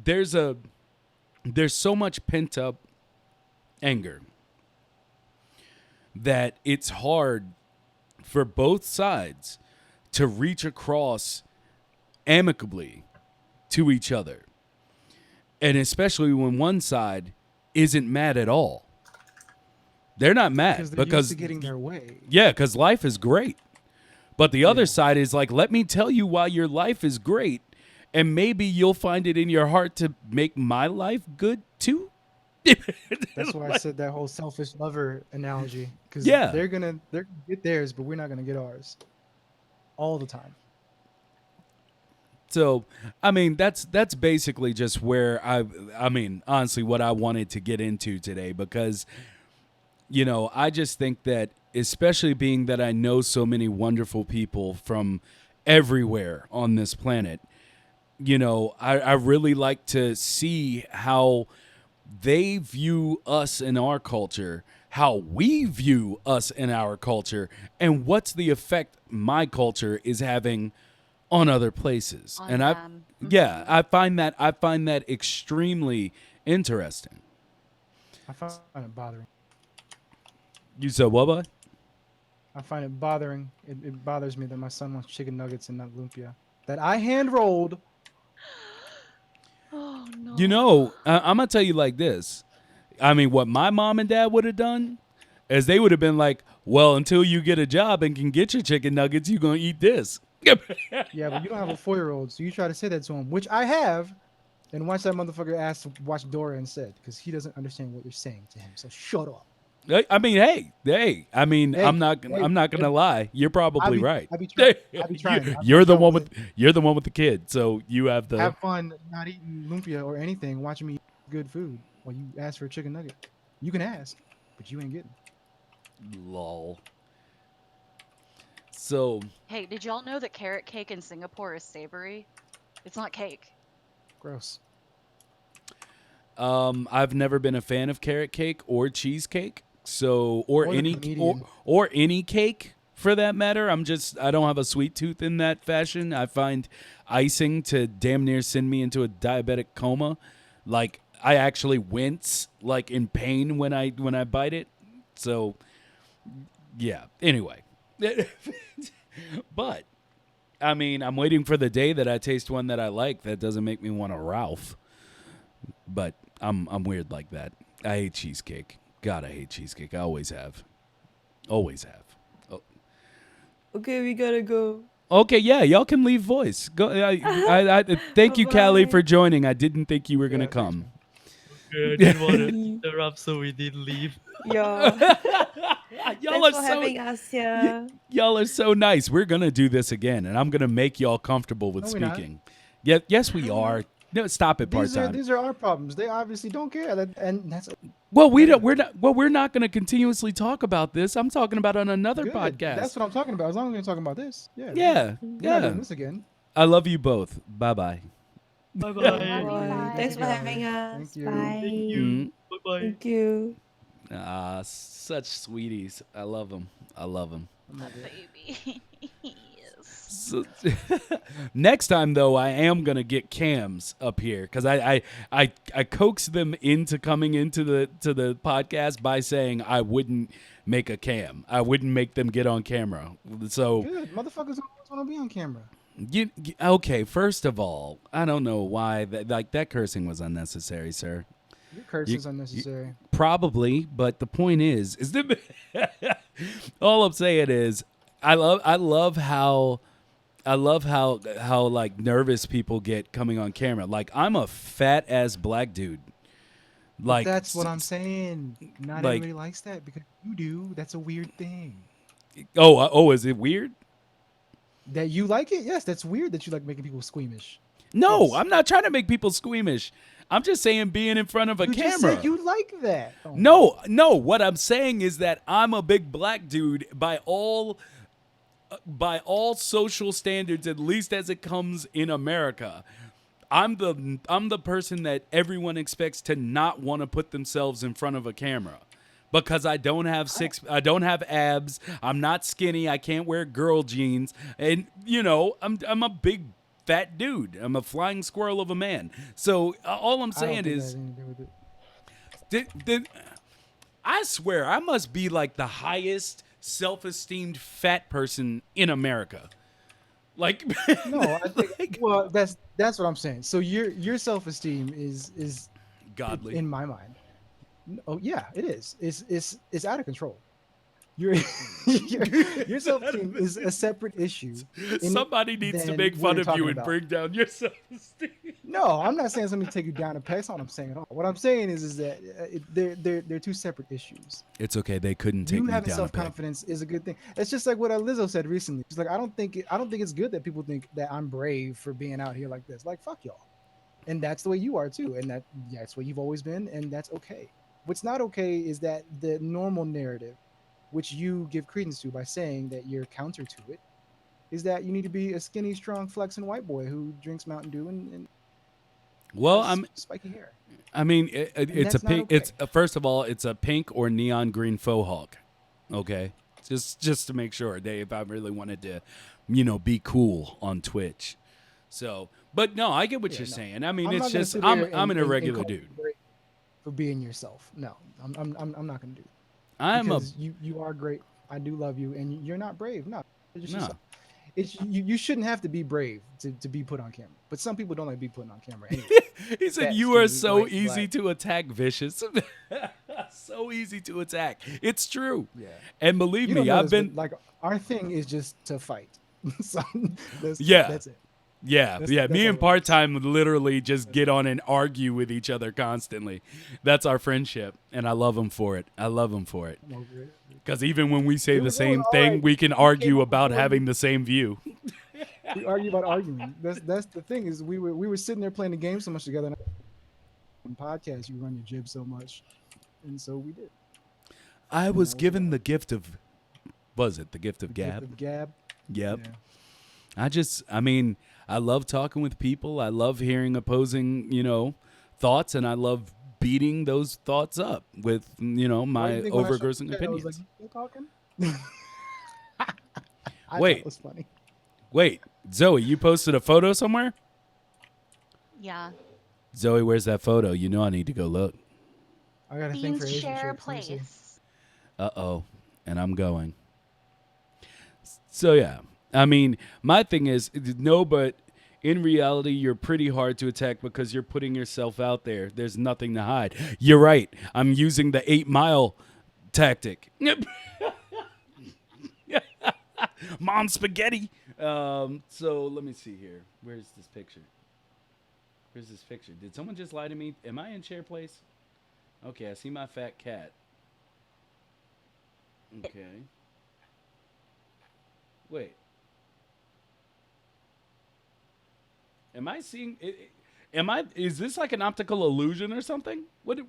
A: there's a there's so much pent up anger that it's hard for both sides to reach across amicably to each other. And especially when one side isn't mad at all. They're not mad
D: Because they're used to
A: because,
D: getting their way.
A: yeah, because life is great. But the other
D: Yeah,
A: side is like, let me tell you why your life is great. And maybe you'll find it in your heart to make my life good too.
D: that's why I
A: Like,
D: said that whole selfish lover analogy. Because
A: yeah.
D: they're gonna get theirs, but we're not gonna get ours all the time.
A: So, I mean, that's basically just where I mean, honestly, what I wanted to get into today, because I just think that, especially being that I know so many wonderful people from everywhere on this planet, I really like to see how they view us in our culture, how we view us in our culture, and what's the effect my culture is having on other places.
E: On
A: And
E: them.
A: yeah,
E: Hmm.
A: I find that extremely interesting.
D: I find it bothering.
A: You said what, bud?
D: I find it bothering. It bothers me that my son wants chicken nuggets and not lumpia that I hand rolled.
E: Oh no.
A: I'm gonna tell you like this. I mean, what my mom and dad would have done is they would have been like, "Well, until you get a job and can get your chicken nuggets, you're gonna eat this."
D: Yeah, but you don't have a 4-year-old, so you try to say that to him, which I have, and watch that motherfucker ask to watch Dora instead, because he doesn't understand what you're saying to him. So shut up.
A: I mean, hey. I mean,
D: Hey, hey,
A: I'm not gonna
D: hey,
A: lie. You're probably right.
D: I be trying. I be trying. I
A: You're
D: promise
A: the
D: I
A: one
D: wasn't.
A: with you're the one with the kid, so you have the
D: Have fun not eating lumpia or anything, watching me eat good food while you ask for a chicken nugget. You can ask, but you ain't getting.
A: lol. So,
E: Hey, did y'all know that carrot cake in Singapore is savory? It's not cake.
D: Gross.
A: I've never been a fan of carrot cake or cheesecake. So,
D: Or the comedian.
A: or any cake for that matter. I don't have a sweet tooth in that fashion. I find icing to damn near send me into a diabetic coma. Like I actually wince like in pain when I bite it. So, yeah. Anyway. But I mean, I'm waiting for the day that I taste one that I like that doesn't make me want to Ralph. But I'm weird like that. I hate cheesecake. God, I hate cheesecake. I always have. Always have. Oh.
C: Okay, we gotta go.
A: Okay, yeah, y'all can leave voice. Go. Thank you, Callie, for
C: Bye-bye.
A: joining. I didn't think you were gonna
D: Yeah, thanks,
A: come.
D: man.
B: Okay, I didn't want to
C: Mm,
B: interrupt, so we did leave.
C: yeah.
A: Y'all
C: Thanks
A: are
C: for
A: so
C: having us here.
A: y'all are so nice. We're gonna do this again, and I'm gonna make y'all comfortable with
D: No, we're not.
A: speaking. Yeah, yes, we
D: No, we're
A: are.
D: not.
A: No, stop it, part
D: These are
A: time.
D: these are our problems. They obviously don't care, and that's
A: Well, we don't.
D: whatever.
A: We're not. Well, we're not going to continuously talk about this. I'm talking about on another
D: Good.
A: podcast.
D: That's what I'm talking about. As long as we're talking about this, yeah, we're good.
A: Yeah,
C: Mm,
D: We're not doing
A: yeah.
D: this again.
A: I love you both. Bye bye.
B: Bye
C: bye
E: Love
B: bye.
E: you.
C: bye.
D: Thank
C: Thanks
D: you,
C: for
E: Bye.
C: having
D: Callie.
C: us.
D: Thank you.
B: Thank
C: Bye.
B: you.
A: Mm.
B: Bye bye.
C: Thank you.
A: Such sweeties. I love them. I love them.
D: I'm
E: A
D: over it.
E: baby. Yes.
A: So, next time though, I am gonna get cams up here because I coaxed them into coming into the podcast by saying I wouldn't make a cam. I wouldn't make them get on camera. So
D: Good. Motherfuckers always want to be on camera.
A: okay, first of all, I don't know why that cursing was unnecessary, sir.
D: Your curse
A: You,
D: is
A: you
D: unnecessary.
A: probably, but the point is that all I'm saying is I love how like nervous people get coming on camera. Like I'm a fat ass black dude.
D: But
A: Like
D: that's what I'm saying. Not
A: like
D: everybody likes that because you do. That's a weird thing.
A: oh, is it weird?
D: That you like it? Yes, that's weird that you like making people squeamish.
A: No,
D: Yes.
A: I'm not trying to make people squeamish. I'm just saying being in front of a
D: You just said
A: camera.
D: you like that. Oh my
A: No, no. What I'm saying is that I'm a big black dude by all social standards, at least as it comes in America. I'm the person that everyone expects to not want to put themselves in front of a camera. Because I don't have abs, I'm not skinny, I can't wear girl jeans, and I'm a big fat dude. I'm a flying squirrel of a man. So all I'm
D: I don't
A: saying
D: think that
A: is
D: has anything to do with it.
A: did, I swear I must be like the highest self-esteemed fat person in America. Like,
D: No, I think
A: like
D: well that's what I'm saying. So your self-esteem is
A: godly.
D: in my mind. Oh yeah, it is. It's out of control. Your your, your self-esteem is a separate issue in
A: Somebody needs to
D: than
A: make
D: what
A: fun
D: you're
A: of you
D: talking
A: and
D: about.
A: bring down your self-esteem.
D: No, I'm not saying somebody take you down a peg. That's not what I'm saying at all. What I'm saying is that they're two separate issues.
A: It's okay. They couldn't take
D: You
A: me
D: having
A: down a
D: self
A: peg.
D: confidence is a good thing. It's just like what Lizzo said recently. She's like, I don't think it's good that people think that I'm brave for being out here like this. Like, fuck y'all. And that's the way you are too. And that's what you've always been, and that's okay. What's not okay is that the normal narrative, which you give credence to by saying that you're counter to it, is that you need to be a skinny, strong, flexing white boy who drinks Mountain Dew and
A: Well,
D: has spiky hair.
A: I mean,
D: And
A: it's a
D: that's not
A: pink.
D: okay.
A: First of all, it's a pink or neon green faux hawk. Okay, just to make sure, Dave. I really wanted to, be cool on Twitch. So, but no, I get what
D: Yeah,
A: you're
D: no.
A: saying. I mean,
D: I'm
A: it's
D: not gonna
A: just
D: sit
A: I'm
D: here
A: I'm an
D: and
A: irregular
D: call
A: dude.
D: you great for being yourself. No, I'm not gonna do that
A: I'm a
D: because you are great. I do love you, and you're not brave. No, you're just
A: no.
D: yourself. It's you shouldn't have to be brave to be put on camera. But some people don't like to be put on camera anyway.
A: He said
D: Fat,
A: you are
D: skinny,
A: so
D: white,
A: easy
D: black.
A: to attack, vicious. So easy to attack. It's true,
D: Yeah,
A: and believe
D: you don't
A: me,
D: know
A: I've
D: this, but
A: been.
D: like our thing is just to fight. So
A: Yeah,
D: that's it.
A: Yeah, yeah.
D: That's
A: Me
D: how
A: and
D: it
A: part
D: works.
A: time would literally just get on and argue with each other constantly. That's our friendship, and I love him for it. I love him for it.
D: I'm over it.
A: Because even when we say the
D: It was
A: same
D: all
A: thing,
D: right.
A: we can
D: We came
A: argue
D: up with
A: about
D: one.
A: having the same view.
D: We argue about arguing. That's the thing is we were sitting there playing the game so much together. And on podcast, you run your jib so much, and so we did,
A: I
D: and
A: was
D: that was
A: given
D: about
A: the
D: it.
A: gift of, was it the gift
D: The
A: of
D: gift
A: gab?
D: of gab.
A: Yep.
D: Yeah.
A: I mean, I love talking with people. I love hearing opposing, thoughts, and I love beating those thoughts up with,
D: Why do you
A: my
D: think when I showed
A: overgrossing
D: the chat, I was like,
A: opinions.
D: "You still talking?" I thought it
A: Wait,
D: was funny.
A: wait, Zoe, you posted a photo somewhere?
E: Yeah.
A: Zoe, where's that photo? You know I need to go look.
D: I got a thing for
E: Beans
D: Asian
E: share a
D: chicks. Let me see.
E: place.
A: Uh-oh, and I'm going. So yeah, I mean, my thing is no, but in reality, you're pretty hard to attack because you're putting yourself out there. There's nothing to hide. You're right. I'm using the 8 mile tactic. Mom spaghetti. So let me see here. Where's this picture? Where's this picture? Did someone just lie to me? Am I in share place? Okay, I see my fat cat. Okay. Wait. Am I seeing? Am I? Is this like an optical illusion or something? What?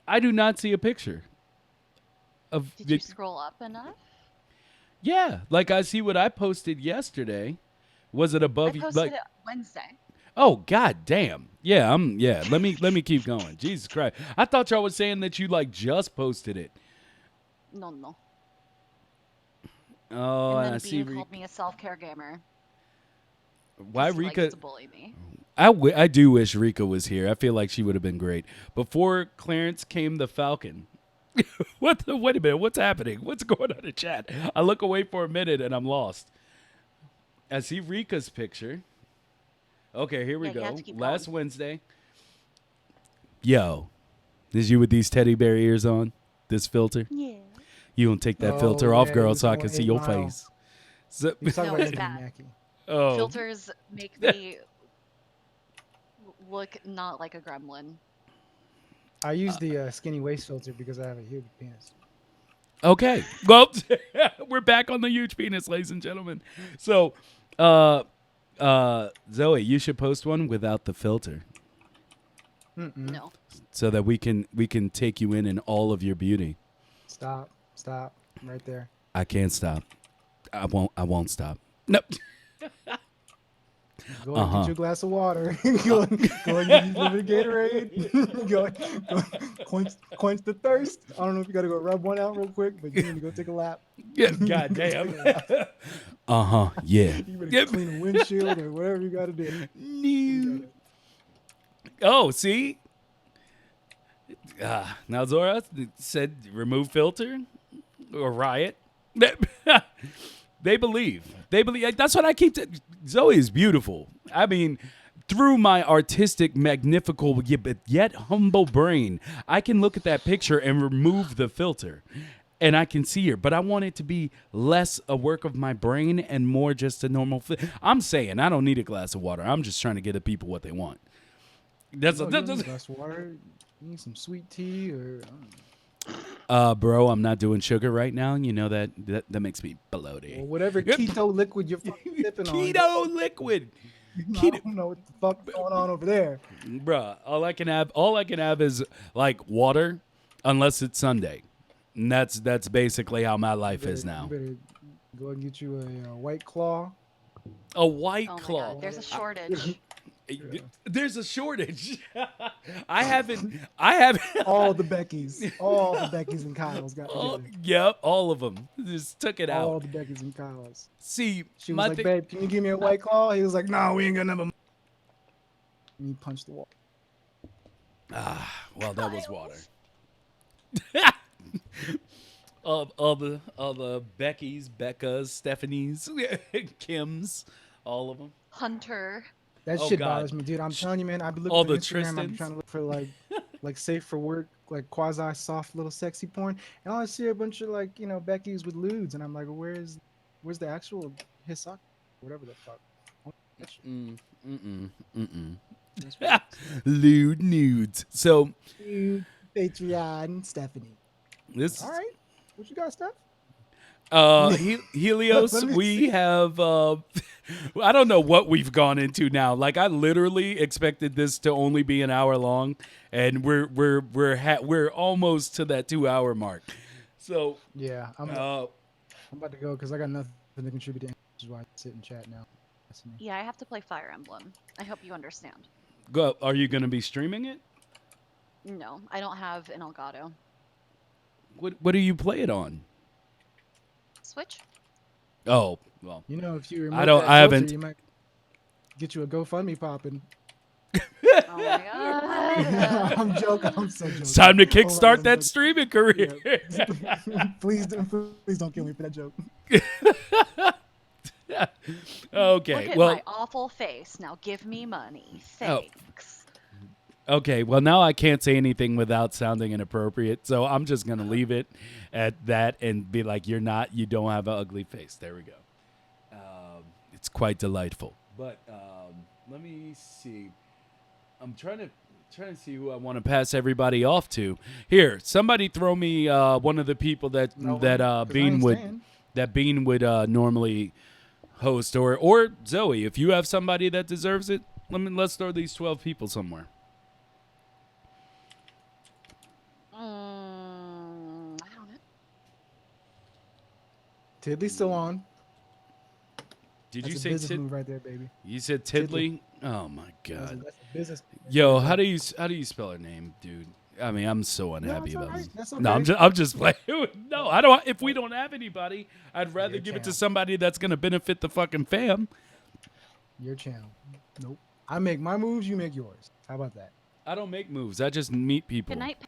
A: I do not see a picture of
E: Did you
A: it.
E: scroll up enough?
A: Yeah, like I see what I posted yesterday. Was it
E: I
A: above you?
E: posted
A: Like,
E: it Wednesday.
A: oh god damn. Yeah, I'm. Yeah, let me keep going. Jesus Christ! I thought y'all was saying that you like just posted it.
E: No, no.
A: Oh,
E: And
A: and I
E: then
A: see.
E: Bean called me a self-care gamer
A: Why
E: because he likes
A: Rika?
E: to bully me.
A: I do wish Rika was here. I feel like she would have been great. Before Clarence came the Falcon. Wait a minute. What's happening? What's going on in chat? I look away for a minute and I'm lost. I see Rika's picture. Okay, here we
E: Yeah, you have
A: go.
E: to keep
A: Last
E: going.
A: Wednesday. Yo, is you with these teddy bear ears on? This filter?
E: Yeah.
A: You gonna take that
D: Oh
A: filter off,
D: yeah, he
A: girl,
D: was
A: so I
D: talking
A: can
D: about
A: see
D: Eight
A: your
D: Mile.
A: face. So,
D: He was talking
E: No,
D: about
E: it's
D: Anthony
E: bad.
D: Mackie.
A: oh,
E: Filters make me look not like a gremlin.
D: I use the skinny waist filter because I have a huge penis.
A: okay. Well, we're back on the huge penis, ladies and gentlemen. So, uh, Zoe, you should post one without the filter,
D: Mm-mm.
E: No.
A: so that we can take you in all of your beauty.
D: Stop. Stop. Right there.
A: I can't stop. I won't. I won't stop. No.
D: Go
A: Uh
D: and get
A: huh.
D: you a glass of water. Go and get you a little bit of Gatorade. Go quench the thirst. I don't know if you got to go rub one out real quick, but you need to go take a lap.
A: Yeah.
D: You need to
A: God
D: go take
A: damn.
D: a lap.
A: Uh huh. Yeah.
D: You better
A: Yep.
D: clean a windshield or whatever you got to do. You
A: No.
D: gotta-
A: Oh, see. Now Zora said remove filter or riot. They believe. They believe. That's what I keep. Zoe is beautiful. I mean, through my artistic, magnifical, but yet humble brain, I can look at that picture and remove the filter, and I can see her. But I want it to be less a work of my brain and more just a normal. I'm saying I don't need a glass of water. I'm just trying to get the people what they want. That's,
D: No, you don't need
A: that's
D: a glass of water. You need some sweet tea or I don't know.
A: bro. I'm not doing sugar right now. You know that makes me bloated.
D: Or whatever
A: Yep.
D: keto liquid you're fucking sipping on.
A: Keto liquid.
D: I don't know what the fuck's going on over there.
A: Bruh, all I can have is like water unless it's Sunday. And that's basically how my life is
D: You
A: now.
D: better go and get you a White Claw.
A: A white
E: Oh my
A: claw.
E: god, there's a shortage.
A: There's a shortage. I haven't
D: All the Beckys. All the Beckys and Kyles got
A: oh,
D: together.
A: yep, all of them. Just took it
D: All
A: out.
D: the Beckys and Kyles.
A: See,
D: She was
A: my
D: like,
A: thing.
D: babe, can you give me a White Claw? He was like, no, we ain't got nothing. And he punched the wall.
A: Well, that was water.
E: Kyles.
A: All the Beckys, Beccas, Stephanies, Kims, all of them.
E: Hunter.
D: That
A: Oh,
D: shit
A: God.
D: bothers me, dude. I'm telling you, man. I've been looking
A: All
D: for
A: the
D: Instagram. I've been
A: Tristans.
D: trying to look for like safe for work, like quasi soft little sexy porn, and all I see are a bunch of like Becky's with lewds, and I'm like, where's the actual Hisaki? whatever the fuck. That's right.
A: Lewd nudes. So
D: You, Patreon, Stephanie. All
A: this
D: right, what you got, Steph?
A: Helios,
D: Let me
A: we
D: see.
A: have I don't know what we've gone into now. Like I literally expected this to only be an hour long, and we're almost to that 2 hour mark. So
D: Yeah, I'm about to go because I got nothing to contribute to, which is why I sit and chat now. Listening.
E: Yeah, I have to play Fire Emblem. I hope you understand.
A: go. Are you going to be streaming it?
E: No, I don't have an Elgato.
A: What do you play it on?
E: Switch?
A: Oh well,
D: You know, if you
A: I
D: remove
A: don't.
D: that
A: I
D: filter,
A: haven't.
D: you might get you a GoFundMe popping.
E: Oh my god.
D: I'm joking. I'm so joking.
A: It's time to
D: Oh my God,
A: kickstart
D: I'm
A: that
D: joking.
A: streaming career.
D: Yeah. Please don't kill me for that joke.
A: Okay.
E: Look at
A: Well.
E: my awful face. Now give me money.
A: Oh.
E: Thanks.
A: Okay, well now I can't say anything without sounding inappropriate, so I'm just gonna leave it at that and be like, you don't have an ugly face. There we go. It's quite delightful. But let me see. I'm trying to see who I want to pass everybody off to. Here, somebody throw me one of the people that
D: No
A: that
D: one, 'cause I
A: Bean
D: ain't
A: would
D: staying.
A: normally host, or Zoe. If you have somebody that deserves it, let's throw these 12 people somewhere.
E: I don't know.
D: Tiddly's still on.
A: Did you
D: That's a
A: say
D: business move right there, baby.
A: You said
D: Tiddly.
A: Tiddly? Oh my
D: That's a
A: god.
D: business.
A: Yo,
D: right
A: how
D: there.
A: do you spell her name, dude? I mean, I'm so
D: No,
A: unhappy
D: it's all
A: about
D: right.
A: this.
D: That's
A: No,
D: okay.
A: I'm just playing. No, I don't. If we don't have anybody, I'd rather
D: Your
A: give it to
D: channel.
A: somebody that's gonna benefit the fucking fam.
D: Your channel. Nope. I make my moves. You make yours. How about that?
A: I don't make moves. I just meet people.
E: Good night.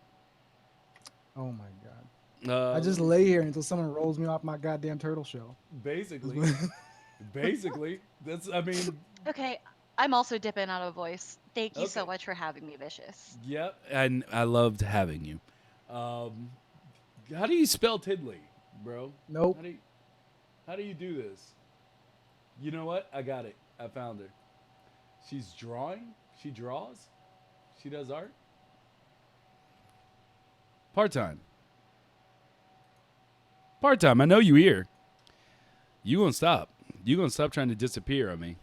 D: Oh my god. I just
A: Let me
D: lay
A: see.
D: here until someone rolls me off my goddamn turtle shell.
A: Basically, basically, that's. I mean,
E: Okay, I'm also dipping out of voice. Thank you
A: okay.
E: so much for having me, Vicious.
A: Yep, and I loved having you. Um, how do you spell Tiddly, bro?
D: Nope.
A: How do you, how do you do this? You know what? I got it. I found her. She's drawing. She draws. She does art. Part time. Part time. I know you here. You gonna stop. You gonna stop trying to disappear on me.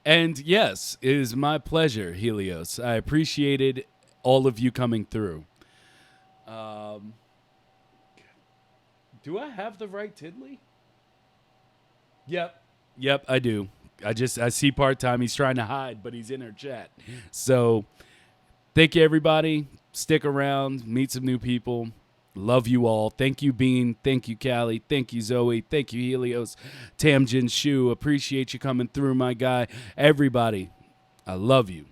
A: And yes, it is my pleasure, Helios. I appreciated all of you coming through. Um, do I have the right Tiddly? Yep. Yep, I do. I see part time. He's trying to hide, but he's in our chat. So thank you, everybody. Stick around, meet some new people. Love you all. Thank you, Bean. Thank you, Callie. Thank you, Zoe. Thank you, Helios. Tamjin Shu. Appreciate you coming through, my guy. Everybody, I love you.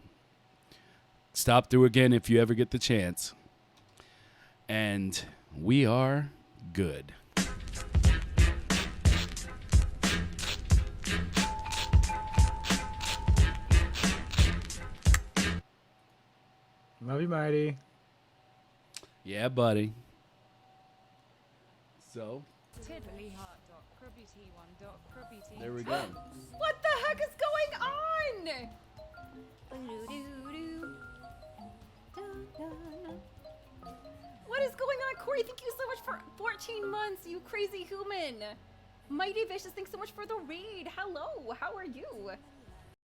A: Stop through again if you ever get the chance. And we are good.
D: Love you, mighty.
A: Yeah, buddy. So, there we go.
F: What the heck is going on? What is going on, Corey? Thank you so much for 14 months, you crazy human. Mighty Vicious, thanks so much for the raid. Hello, how are you?